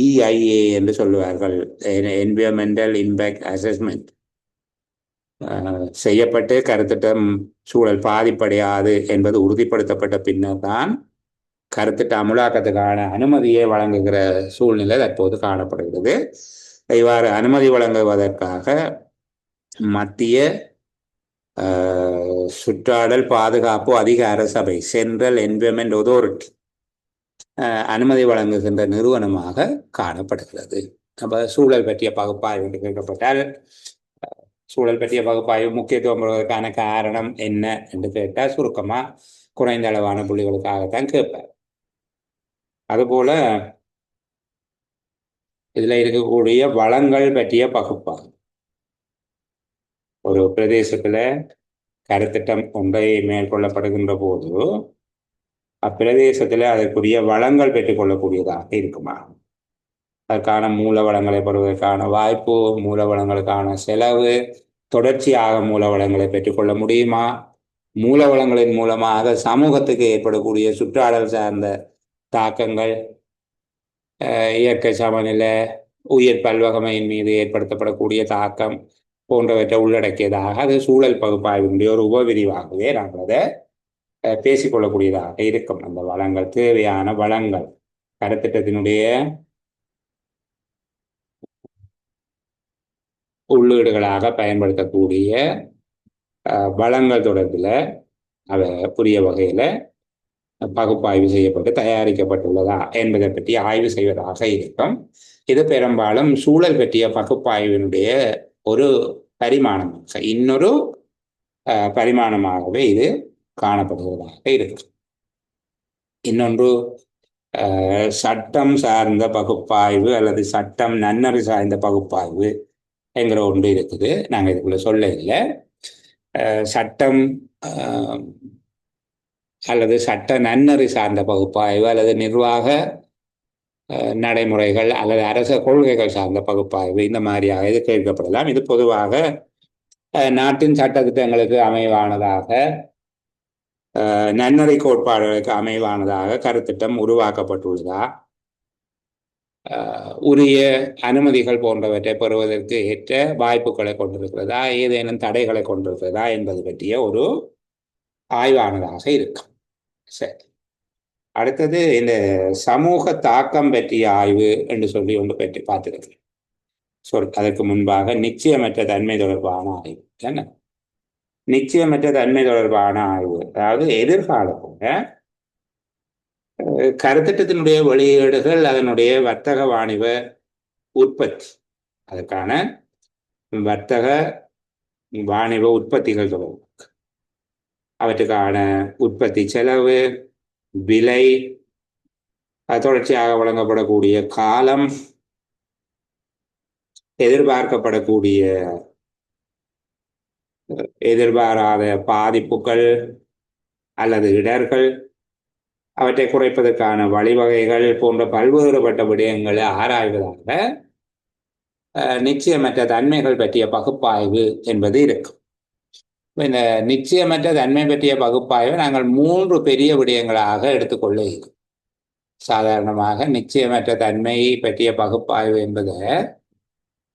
EIA என்று சொல்லுவார்கள், என்விரான்மெண்டல் இம்பேக்ட் அசஸ்மெண்ட் செய்யப்பட்டு கருத்திட்டம் சூழல் பாதிப்படையாது என்பது உறுதிப்படுத்தப்பட்ட பின்னர் தான் கருத்திட்ட அமுலாக்கத்துக்கான அனுமதியை வழங்குகிற சூழ்நிலை தற்போது காணப்படுகிறது. இவ்வாறு அனுமதி வழங்குவதற்காக மத்திய சுற்றாடல் பாதுகாப்பு அதிகார சபை, சென்ட்ரல் என்விரான்மெண்ட் அத்தாரிட்டி, அனுமதி வழங்குகின்ற நிறுவனமாக காணப்படுகிறது. அப்போ சூழல் பற்றிய பகுப்பாய்வு என்று கேட்கப்பட்டால், சூழல் பற்றிய பகுப்பாய்வு முக்கியத்துவம் பெறுவதற்கான காரணம் என்ன என்று கேட்டால் சுருக்கமாக குறைந்த அளவான புள்ளிகளுக்காகத்தான் கேட்பார். அதுபோல இதில் இருக்கக்கூடிய வளங்கள் பற்றிய பகுப்பாய்வு, ஒரு பிரதேசத்தில் கருத்திட்டம் ஒன்றை மேற்கொள்ளப்படுகின்ற போது அப்பிரதேசத்தில் அதற்குரிய வளங்கள் பெற்றுக்கொள்ளக்கூடியதாக இருக்குமா, அதற்கான மூல வளங்களை பெறுவதற்கான வாய்ப்பு, மூல வளங்களுக்கான செலவு, தொடர்ச்சியாக மூல வளங்களை பெற்றுக்கொள்ள முடியுமா, மூல வளங்களின் மூலமாக சமூகத்துக்கு ஏற்படக்கூடிய சுற்றாடல் சார்ந்த தாக்கங்கள், இயற்கை சமநிலை, உயிர் பல்வகமையின் மீது ஏற்படுத்தப்படக்கூடிய தாக்கம் போன்றவற்றை உள்ளடக்கியதாக அது சூழல் பகுப்பாய்வினுடைய ஒரு உபவிரிவாகவே நாங்கள் அதை பேசிக்கொள்ளக்கூடியதாக இருக்கும். அந்த வளங்கள், தேவையான வளங்கள், கருத்திட்டத்தினுடைய உள்ளீடுகளாக பயன்படுத்தக்கூடிய வளங்கள் தொடர்பில் அதை புரிய வகையில் பகுப்பாய்வு செய்யப்பட்டு தயாரிக்கப்பட்டுள்ளதா என்பதை பற்றி ஆய்வு செய்வதாக இருக்கும். இது பெரும்பாலும் சூழல் பற்றிய பகுப்பாய்வினுடைய ஒரு பரிமாணம், இன்னொரு பரிமாணமாகவே இது காணப்படுவதாக இருக்கு. இன்னொன்று சட்டம் சார்ந்த பகுப்பாய்வு அல்லது சட்டம் நன்னறி சார்ந்த பகுப்பாய்வு என்கிற ஒன்று இருக்குது. நாங்கள் இதுக்குள்ள சொல்ல இல்லை. சட்டம் அல்லது சட்ட நன்னறி சார்ந்த பகுப்பாய்வு அல்லது நிர்வாக நடைமுறைகள் அல்லது அரச கொள்கைகள் சார்ந்த பகுப்பாய்வு இந்த மாதிரியாக இது கேட்கப்படலாம். இது பொதுவாக நாட்டின் சட்ட திட்டங்களுக்கு அமைவானதாக நன்னறி கோட்பாடுகளுக்கு அமைவானதாக கருத்திட்டம் உருவாக்கப்பட்டுள்ளதா, உரிய அனுமதிகள் போன்றவற்றை பெறுவதற்கு ஏற்ற வாய்ப்புகளை கொண்டிருக்கிறதா, ஏதேனும் தடைகளை கொண்டிருக்கிறதா என்பது பற்றிய ஒரு ஆய்வானதாக இருக்கும். சரி, அடுத்தது இந்த சமூக தாக்கம் பற்றிய ஆய்வு என்று சொல்லி ஒன்று பற்றி பார்த்துருக்கிறேன். அதற்கு முன்பாக நிச்சயமற்ற தன்மை தொடர்பான ஆய்வு. என்ன நிச்சயமற்ற தன்மை தொடர்பான ஆய்வு? அதாவது எதிர்காலத்தில் கருத்திட்டத்தினுடைய வெளியீடுகள், அதனுடைய வர்த்தக வாணிப உற்பத்தி, அதுக்கான வர்த்தக வாணிப உற்பத்திகள் தொடர்பு, அவற்றுக்கான உற்பத்தி செலவு, விலை, தொடர்ச்சியாக வழங்கப்படக்கூடிய காலம், எதிர்பாராத பாதிப்புகள் அல்லது இடர்கள், அவற்றை குறைப்பதற்கான வழிவகைகள் போன்ற பல்வேறுபட்ட விடயங்களை ஆராய்வதாக நிச்சயமற்ற தன்மைகள் பற்றிய பகுப்பாய்வு என்பது இருக்கும். இந்த நிச்சயமற்ற தன்மை பற்றிய பகுப்பாய்வை நாங்கள் 3 பெரிய விடயங்களாக எடுத்துக்கொள்ள இருக்கும். சாதாரணமாக நிச்சயமற்ற தன்மை பற்றிய பகுப்பாய்வு என்பதை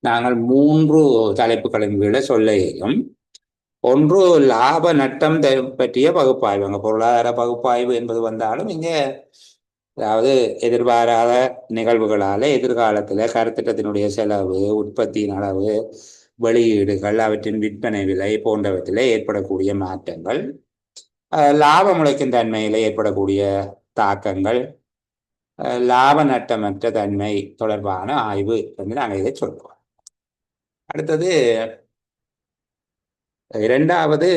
நாங்கள் 3 தலைப்புகளின் கீழே சொல்ல இயலும். ஒன்று, லாப நட்டம் பற்றிய பகுப்பாய்வு. அங்கே பொருளாதார பகுப்பாய்வு என்பது வந்தாலும் இங்கே, அதாவது எதிர்பாராத நிகழ்வுகளால் எதிர்காலத்தில் கருத்திட்டத்தினுடைய செலவு, உற்பத்தியின் அளவு, வெளியீடுகள், அவற்றின் விற்பனை விலை போன்றவற்றில் ஏற்படக்கூடிய மாற்றங்கள், லாபம் உழைக்கும் தன்மையில் ஏற்படக்கூடிய தாக்கங்கள், லாப நட்டமற்ற தன்மை தொடர்பான ஆய்வு என்று நாங்கள் இதை சொல்லுவோம். அடுத்தது இரண்டாவது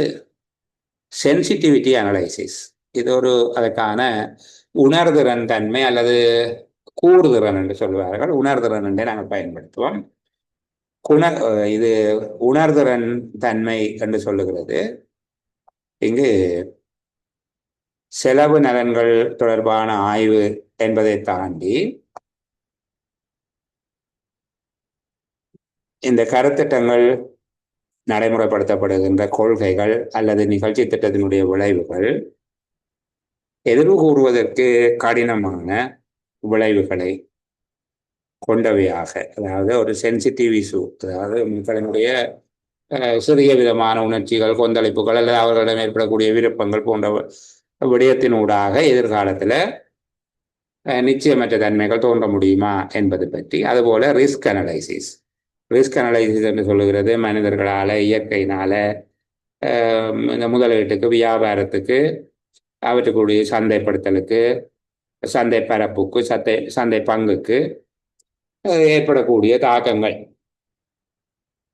சென்சிட்டிவிட்டி அனலைசிஸ். இது அதற்கான உணர்திறன் தன்மை அல்லது கூர்திறன் என்று சொல்வார்கள். உணர்திறன் என்றே நாங்கள் பயன்படுத்துவோம். இது உணர்திறன் தன்மை என்று சொல்லுகிறது. இங்கு செலவு நலன்கள் தொடர்பான ஆய்வு என்பதை தாண்டி இந்த கருத்திட்டங்கள், நடைமுறைப்படுத்தப்படுகின்ற கொள்கைகள் அல்லது நிகழ்ச்சி திட்டத்தினுடைய விளைவுகள் எதிர்வு கூறுவதற்கு கடினமான விளைவுகளை கொண்டவையாக, அதாவது ஒரு சென்சிட்டிவ் இஷ்யூ, அதாவது மக்களினுடைய சிறிய விதமான உணர்ச்சிகள், கொந்தளிப்புகள் அல்லது அவர்களிடம் ஏற்படக்கூடிய விருப்பங்கள் போன்ற விடயத்தினூடாக எதிர்காலத்தில் நிச்சயமற்ற தன்மைகள் தோன்ற முடியுமா என்பது பற்றி. அதுபோல ரிஸ்க் அனலைசிஸ் என்று சொல்லுகிறது மனிதர்களால், இயற்கையினால, இந்த முதலீட்டுக்கு, வியாபாரத்துக்கு, அவற்றுக்குரிய சந்தைப்படுத்தலுக்கு, சந்தை பரப்புக்கு, சந்தை பங்குக்கு ஏற்படக்கூடிய தாக்கங்கள்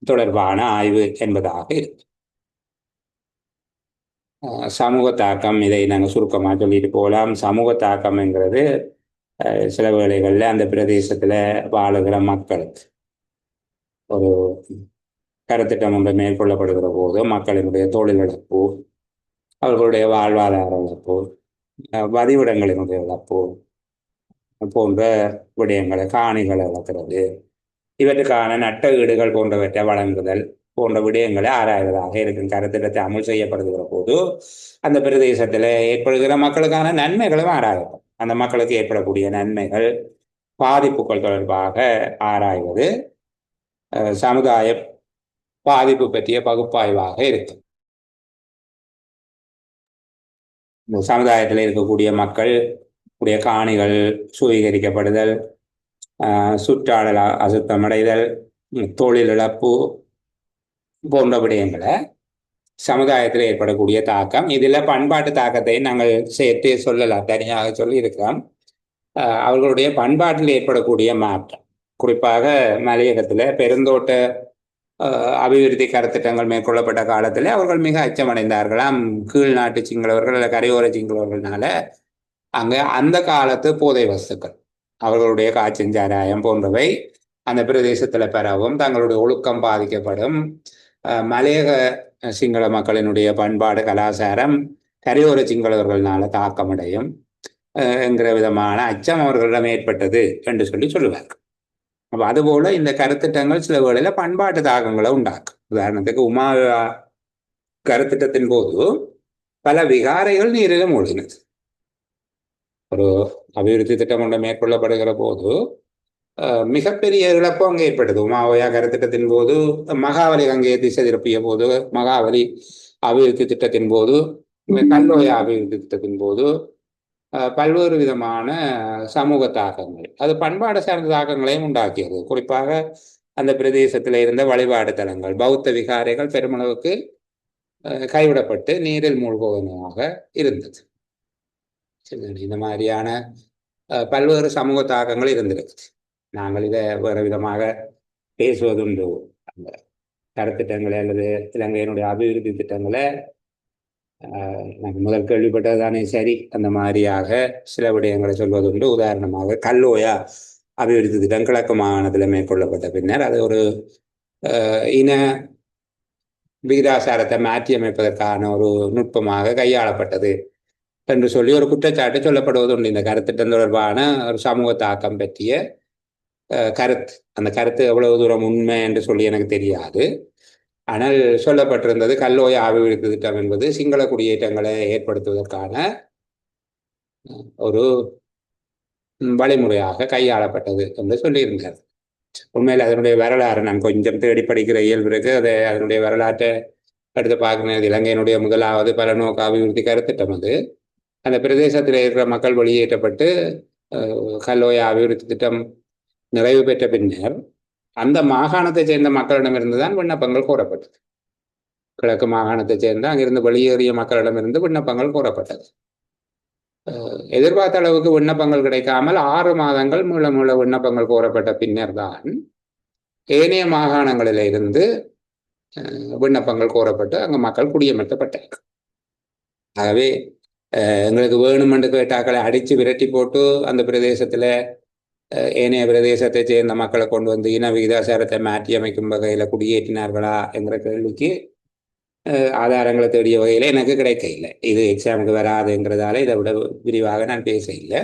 தொடர்பான ஆய்வு என்பதாக இருக்கு. சமூக தாக்கம், இதை நாங்கள் சுருக்கமாக சொல்லிட்டு போகலாம். சமூக தாக்கம் என்கிறது சில வேளைகளில் அந்த பிரதேசத்தில் வாழுகிற மக்களுக்கு ஒரு கருத்திட்டம் ஒன்று மேற்கொள்ளப்படுகிற போது மக்களினுடைய தொழில் இழப்பு, அவர்களுடைய வாழ்வாதார இழப்பு, வதிவிடங்களினுடைய இழப்பு போன்ற விடயங்களை, காணிகளை இழக்கிறது, இவற்றுக்கான நட்ட ஈடுகள் போன்றவற்றை வழங்குதல் போன்ற விடயங்களை ஆராய்வதாக இருக்கும். கருத்திட்டத்தை அமல் செய்யப்படுகிற போது அந்த பிரதேசத்தில் ஏற்படுகிற மக்களுக்கான நன்மைகளும் ஆராயப்படும். அந்த மக்களுக்கு ஏற்படக்கூடிய நன்மைகள், பாதிப்புகள் தொடர்பாக ஆராய்வது சமுதாய பாதிப்பு பற்றிய பகுப்பாய்வாக இருக்கும். இந்த சமுதாயத்தில் இருக்கக்கூடிய மக்கள் உடைய காணிகள் சுவீகரிக்கப்படுதல், சுற்றாடல் அசுத்தமடைதல், தொழில் இழப்பு போன்ற விடயங்களை, சமுதாயத்தில் ஏற்படக்கூடிய தாக்கம். இதில் பண்பாட்டு தாக்கத்தை நாங்கள் சேர்த்து சொல்லலாம், தனியாக சொல்லி இருக்கிறோம். அவர்களுடைய பண்பாட்டில் ஏற்படக்கூடிய மாற்றம், குறிப்பாக மலையகத்தில் பெருந்தோட்ட அபிவிருத்தி கருத்திட்டங்கள் மேற்கொள்ளப்பட்ட காலத்தில் அவர்கள் மிக அச்சமடைந்தார்களாம். கீழ் நாட்டு சிங்களவர்கள் அல்ல கரையோர சிங்களவர்களால அங்கே அந்த காலத்து போதை வஸ்துக்கள், அவர்களுடைய காய்ச்சஞ்சாராயம் போன்றவை அந்த பிரதேசத்தில் பெறவும், தங்களுடைய ஒழுக்கம் பாதிக்கப்படும், மலையக சிங்கள மக்களினுடைய பண்பாடு கலாச்சாரம் கரையோர சிங்களவர்களால தாக்கமடையும் என்கிற விதமான அச்சம் அவர்களிடம் ஏற்பட்டது என்று சொல்லுவார்கள். அப்போ அதுபோல இந்த கருத்திட்டங்கள் சில வேளையில் பண்பாட்டு தாக்கங்களை உண்டாக்கும். உதாரணத்துக்கு உமா கருத்திட்டத்தின் போது பல விகாரைகள் நீரில் மூழ்கினது. ஒரு அபிவிருத்தி திட்டம் ஒன்று மேற்கொள்ளப்படுகிற போது மிகப்பெரிய இழப்பு அங்கே ஏற்பட்டது. உமாவயா கருத்திட்டத்தின் போது, மகாவலி அங்கே திசை திருப்பிய போது, மகாவலி அபிவிருத்தி திட்டத்தின் போது, கல்லோயா அபிவிருத்தி திட்டத்தின் போது பல்வேறு விதமான சமூக தாக்கங்கள், அது பண்பாடு சார்ந்த தாக்கங்களையும் உண்டாக்கியது. குறிப்பாக அந்த பிரதேசத்தில் இருந்த வழிபாடு தலங்கள், பௌத்த விகாரைகள் பெருமளவுக்கு கைவிடப்பட்டு நீரில் மூழ்குவதாக இருந்தது. இந்த மாதிரியான பல்வேறு சமூக தாக்கங்கள் இருந்திருக்கு. நாங்கள் இதை வேறு விதமாக பேசுவதுண்டு. அந்த கருத்திட்டங்களை அல்லது இலங்கையினுடைய அபிவிருத்தி திட்டங்களை நாங்கள் முதல் கேள்விப்பட்டது தானே சரி, அந்த மாதிரியாக சில விடயங்களை சொல்வதுண்டு. உதாரணமாக கல்லோயா அபிவிருத்தி திட்டம் கிழக்கு மாகாணத்தில் மேற்கொள்ளப்பட்ட பின்னர் அது ஒரு இன விகிதாசாரத்தை மாற்றி அமைப்பதற்கான ஒரு நுட்பமாக கையாளப்பட்டது என்று சொல்லி ஒரு குற்றச்சாட்டு சொல்லப்படுவது உண்டு. இந்த கருத்திட்டம் தொடர்பான ஒரு சமூக தாக்கம் பற்றிய கருத்து, அந்த கருத்து எவ்வளவு தூரம் உண்மை என்று சொல்லி எனக்கு தெரியாது. ஆனால் சொல்லப்பட்டிருந்தது கல்லோயா அபிவிருத்தி திட்டம் என்பது சிங்கள குடியேற்றங்களை ஏற்படுத்துவதற்கான ஒரு வழிமுறையாக கையாளப்பட்டது என்று சொல்லியிருந்தார். உண்மையில் அதனுடைய வரலாறு நான் கொஞ்சம் தேடி படிக்கிற இயல்பு இருக்கு. அதை அதனுடைய வரலாற்றை எடுத்து பார்க்கணும். இலங்கையினுடைய முதலாவது பலநோக்கு அபிவிருத்தி கருத்திட்டம் அது. அந்த பிரதேசத்தில் இருக்கிற மக்கள் வெளியேற்றப்பட்டு கல்லோயா அபிவிருத்தி திட்டம் நிறைவு பெற்ற பின்னர் அந்த மாகாணத்தை சேர்ந்த மக்களிடமிருந்து தான் விண்ணப்பங்கள் கோரப்பட்டது. கிழக்கு மாகாணத்தை சேர்ந்த அங்கிருந்து வெளியேறிய மக்களிடமிருந்து விண்ணப்பங்கள் கோரப்பட்டது. எதிர்பார்த்த அளவுக்கு விண்ணப்பங்கள் கிடைக்காமல் 6 மாதங்கள் மீள விண்ணப்பங்கள் கோரப்பட்ட பின்னர் தான் ஏனைய மாகாணங்களில் இருந்து விண்ணப்பங்கள் கோரப்பட்டு அங்கு மக்கள் குடியமர்த்தப்பட்டார்கள். ஆகவே எங்களுக்கு வேணுமென்று கேட்டாக்களை அடித்து விரட்டி போட்டு அந்த பிரதேசத்தில் ஏனைய பிரதேசத்தை சேர்ந்த மக்களை கொண்டு வந்து இன விகிதாசாரத்தை மாற்றி அமைக்கும் வகையில் குடியேற்றினார்களா என்கிற கேள்விக்கு ஆதாரங்களை தேடிய வகையில் எனக்கு கிடைக்க இல்லை. இது எக்ஸாமுக்கு வராதுங்கிறதால இதை விட விரிவாக நான் பேச இல்லை.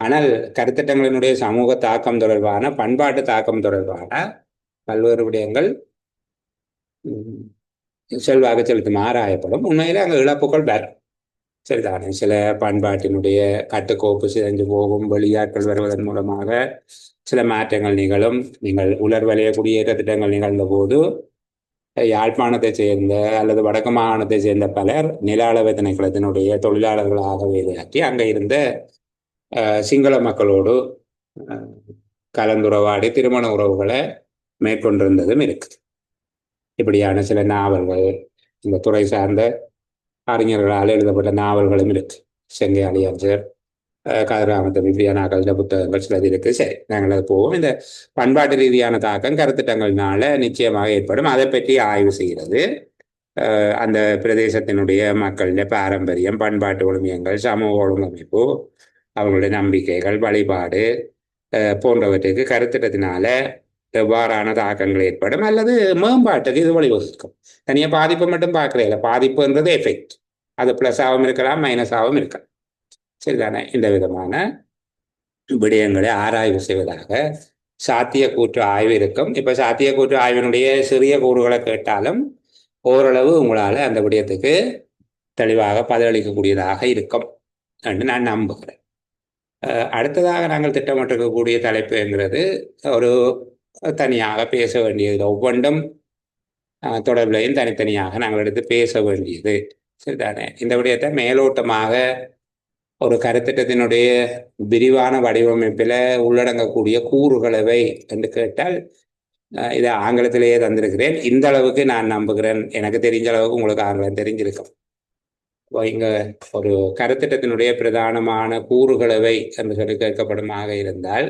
ஆனால் கருத்திட்டங்களினுடைய சமூக தாக்கம் தொடர்பான, பண்பாட்டு தாக்கம் தொடர்பான பல்வேறு விடயங்கள் செல்வாக்கு செலுத்தும் ஆராயப்படும். உண்மையிலே அங்கே இழப்புகள் வரும், சரிதானே. சில பண்பாட்டினுடைய கட்டுக்கோப்பு சிதைந்து போகும், வெளியாட்கள் வருவதன் மூலமாக சில மாற்றங்கள் நிகழும். நீங்கள் உலர் வலய குடியேற்ற திட்டங்கள் நிகழ்ந்த போது யாழ்ப்பாணத்தை சேர்ந்த அல்லது வடக்கு மாகாணத்தை சேர்ந்த பலர் நில அளவை திணைக்களத்தினுடைய தொழிலாளர்களாக வேலையாற்றி அங்கே இருந்த சிங்கள மக்களோடு கலந்துறவாடி திருமண உறவுகளை மேற்கொண்டிருந்ததும் இருக்குது. இப்படியான சில நாவல்கள், இந்த துறை சார்ந்த அறிஞர்களால் எழுதப்பட்ட நாவல்களும் இருக்கு. செங்கை அலியஞ்சர், கதிராமத்தம், இப்படியான அகழ்ந்த புத்தகங்கள் சிலது இருக்கு. சரி, நாங்கள் அது போவோம். இந்த பண்பாட்டு ரீதியான தாக்கம் கருத்திட்டங்கள்னால நிச்சயமாக ஏற்படும். அதை பற்றி ஆய்வு செய்கிறது அந்த பிரதேசத்தினுடைய மக்களுடைய பாரம்பரியம், பண்பாட்டு ஒழுங்கியங்கள், சமூக ஒழுங்கமைப்பு, அவங்களுடைய நம்பிக்கைகள், வழிபாடு போன்றவற்றுக்கு கருத்திட்டத்தினால எவ்வாறான தாக்கங்கள் ஏற்படும் அல்லது மேம்பாட்டுக்கு இது வழிவகுக்கும். தனியாக பாதிப்பு மட்டும் பார்க்கறதில்ல. பாதிப்புன்றது எஃபெக்ட், அது ப்ளஸ்ஸாகவும் இருக்கலாம், மைனஸாகவும் இருக்கலாம், சரிதானே. இந்த விதமான விடயங்களை ஆராய்வு செய்வதாக சாத்திய கூற்று ஆய்வு இருக்கும். இப்போ சாத்திய கூற்று ஆய்வினுடைய சிறிய கூறுகளை கேட்டாலும் ஓரளவு உங்களால் அந்த விடயத்துக்கு தெளிவாக பதிலளிக்கக்கூடியதாக இருக்கும் என்று நான் நம்புகிறேன். அடுத்ததாக நாங்கள் திட்டமிட்டிருக்கக்கூடிய தலைப்புங்கிறது ஒரு தனியாக பேச வேண்டியது, ஒவ்வொன்றும் தொடர்புலையும் தனித்தனியாக நாங்கள் எடுத்து பேச வேண்டியது, சரிதானே. இந்த விடயத்தை மேலோட்டமாக ஒரு கருத்திட்டத்தினுடைய விரிவான வடிவமைப்பில் உள்ளடங்கக்கூடிய கூறுகளவை என்று கேட்டால் இதை ஆங்கிலத்திலேயே தந்திருக்கிறேன். இந்த அளவுக்கு நான் நம்புகிறேன். எனக்கு தெரிஞ்ச அளவுக்கு உங்களுக்கு ஆங்கிலம் தெரிஞ்சிருக்கும். இங்கே ஒரு கருத்திட்டத்தினுடைய பிரதானமான கூறுகளவை என்று சொல்லி கேட்கப்படுமாக இருந்தால்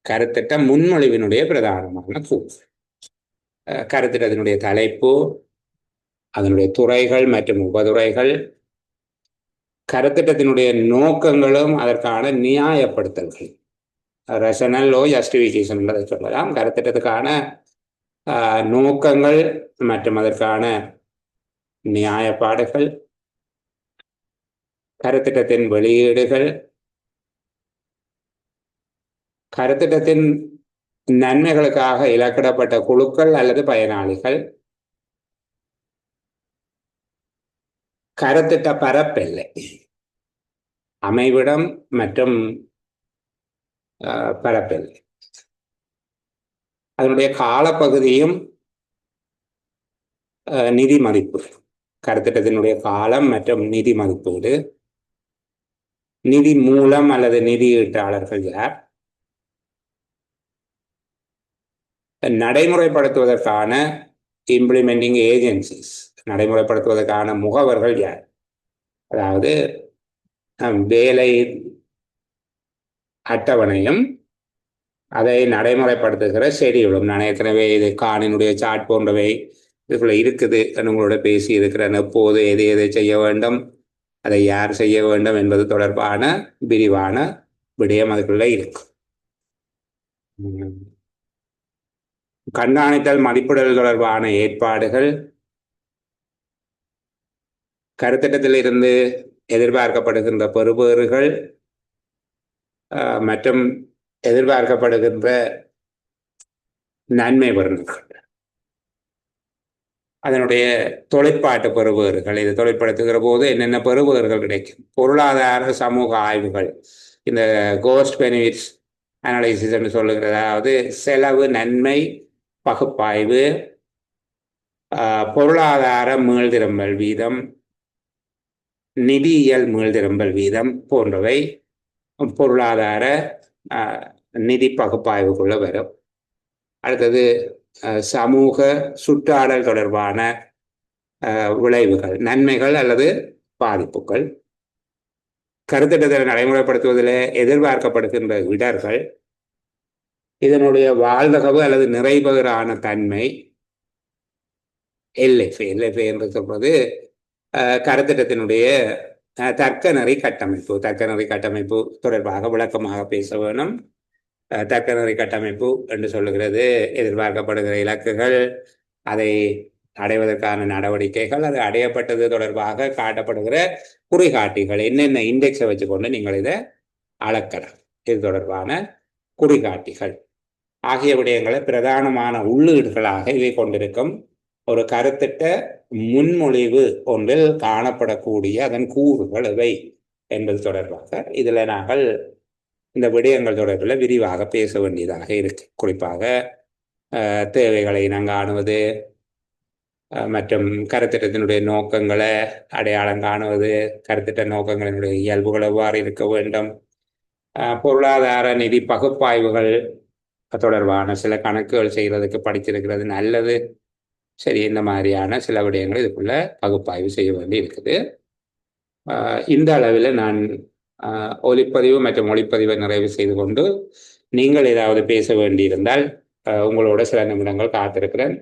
கருத்திட்ட முன்மொழிவினுடைய பிரதானமான கூறு, கருத்திட்டத்தினுடைய தலைப்பு, அதனுடைய துறைகள் மற்றும் உபதுறைகள், கருத்திட்டத்தினுடைய நோக்கங்களும் அதற்கான நியாயப்படுத்தல்கள், ரேஷனல் லோ ஜஸ்டிஃபிகேஷன் என்பதை சொல்லலாம். கருத்திட்டத்துக்கான நோக்கங்கள் மற்றும் அதற்கான நியாயப்பாடுகள், கருத்திட்டத்தின் வெளியீடுகள், கருத்திட்டத்தின் நன்மைகளுக்காக இலக்கிடப்பட்ட குழுக்கள் அல்லது பயனாளிகள், கருத்திட்ட பரப்பெல்லை, அமைவிடம் மற்றும் பரப்பெல்லை, அதனுடைய காலப்பகுதியும் நிதி மதிப்பு, கருத்திட்டத்தினுடைய காலம் மற்றும் நிதி மதிப்பீடு, நிதி மூலம் அல்லது நிதியீட்டாளர்கள் யார், நடைமுறைப்படுத்துவதற்கான இம்ப்ளிமெண்டிங் ஏஜென்சிஸ், நடைமுறைப்படுத்துவதற்கான முகவர்கள் யார், அதாவது வேலை அட்டவணையும் அதை நடைமுறைப்படுத்துகிற ஷெடியூலும். நான் ஏற்கனவே இது காணினுடைய சாட் போன்றவை இதுக்குள்ள இருக்குது, உங்களோட பேசி இருக்கிறேன். எப்போது எதை எதை செய்ய வேண்டும், அதை யார் செய்ய வேண்டும் என்பது தொடர்பான விரிவான விடயம் அதுக்குள்ள இருக்கு. கண்காணித்தல் மதிப்பிடல் தொடர்பான ஏற்பாடுகள், கருத்திட்டத்தில் இருந்து எதிர்பார்க்கப்படுகின்ற பெறுபேறுகள் மற்றும் எதிர்பார்க்கப்படுகின்ற நன்மை பெறுங்கள், அதனுடைய தொழிற்பாட்டு பெறுபேறுகள், இது தொழிற்படுத்துகிற போது என்னென்ன பெறுபேறுகள் கிடைக்கும், பொருளாதார சமூக ஆய்வுகள், இந்த கோஸ்ட் பெனிஃபிட்ஸ் அனாலிசிஸ் என்று சொல்லுகிறது, அதாவது செலவு நன்மை பகுப்பாய்வு, பொருளாதார மீள்திரும்பல் வீதம், நிதியியல் மீள்திரும்பல் வீதம் போன்றவை பொருளாதார நிதி பகுப்பாய்வுக்குள்ள வரும். அடுத்தது சமூக சுற்றாடல் தொடர்பான விளைவுகள், நன்மைகள் அல்லது பாதிப்புகள், கருத்திட்டத்தை நடைமுறைப்படுத்துவதில் எதிர்பார்க்கப்படுகின்ற இடர்கள், இதனுடைய வாழ்தகவு அல்லது நிறைவேறான தன்மை, எல்எஃப்ஏ என்று சொல்வது கருத்திட்டத்தினுடைய தர்க்கநெறி கட்டமைப்பு. தர்க்கநெறி கட்டமைப்பு தொடர்பாக விளக்கமாக பேச வேணும். தர்க்கநெறி கட்டமைப்பு என்று சொல்லுகிறது எதிர்பார்க்கப்படுகிற இலக்குகள், அதை அடைவதற்கான நடவடிக்கைகள், அது அடையப்பட்டது தொடர்பாக காட்டப்படுகிற குறிகாட்டிகள், என்னென்ன இண்டெக்ஸை வச்சுக்கொண்டு நீங்கள் இதை அளக்கலாம், இது தொடர்பான குறிகாட்டிகள் ஆகிய விடயங்களை பிரதானமான உள்ளீடுகளாக இவை கொண்டிருக்கும். ஒரு கருத்திட்ட முன்மொழிவு ஒன்றில் காணப்படக்கூடிய அதன் கூறுகள் இவை என்பது தொடர்பாக இதில் நாங்கள் இந்த விடயங்கள் தொடர்பில் விரிவாக பேச வேண்டியதாக இருக்கு. குறிப்பாக தேவைகளை நாங்கள் காணுவது மற்றும் கருத்திட்டத்தினுடைய நோக்கங்களை அடையாளம் காணுவது, கருத்திட்ட நோக்கங்களினுடைய இயல்புகள் எவ்வாறு இருக்க வேண்டும், பொருளாதார நிதி பகுப்பாய்வுகள் தொடர்பான சில கணக்குகள் செய்கிறதுக்கு படிச்சிருக்கிறது நல்லது. சரி, இந்த மாதிரியான சில விடயங்கள் இதுக்குள்ள பகுப்பாய்வு செய்ய வேண்டி இருக்குது. இந்த அளவில் நான் ஒலிப்பதிவு மற்றும் ஒளிப்பதிவை நிறைவு செய்து கொண்டு, நீங்கள் ஏதாவது பேச வேண்டியிருந்தால் உங்களோட சில நிமிடங்கள் காத்திருக்கிறேன்.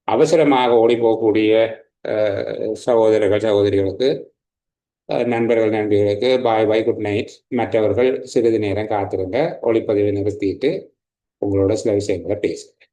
அவசரமாக ஓடி போகக்கூடிய சகோதரர்கள் சகோதரிகளுக்கு, நண்பர்கள் நண்பர்களுக்கு பாய் பாய், குட் நைட். மற்றவர்கள் சிறிது நேரம் காத்திருங்க, ஒளிப்பதிவை நிறுத்திட்டு உங்களோட சில விஷயங்களை பேசுகிறேன்.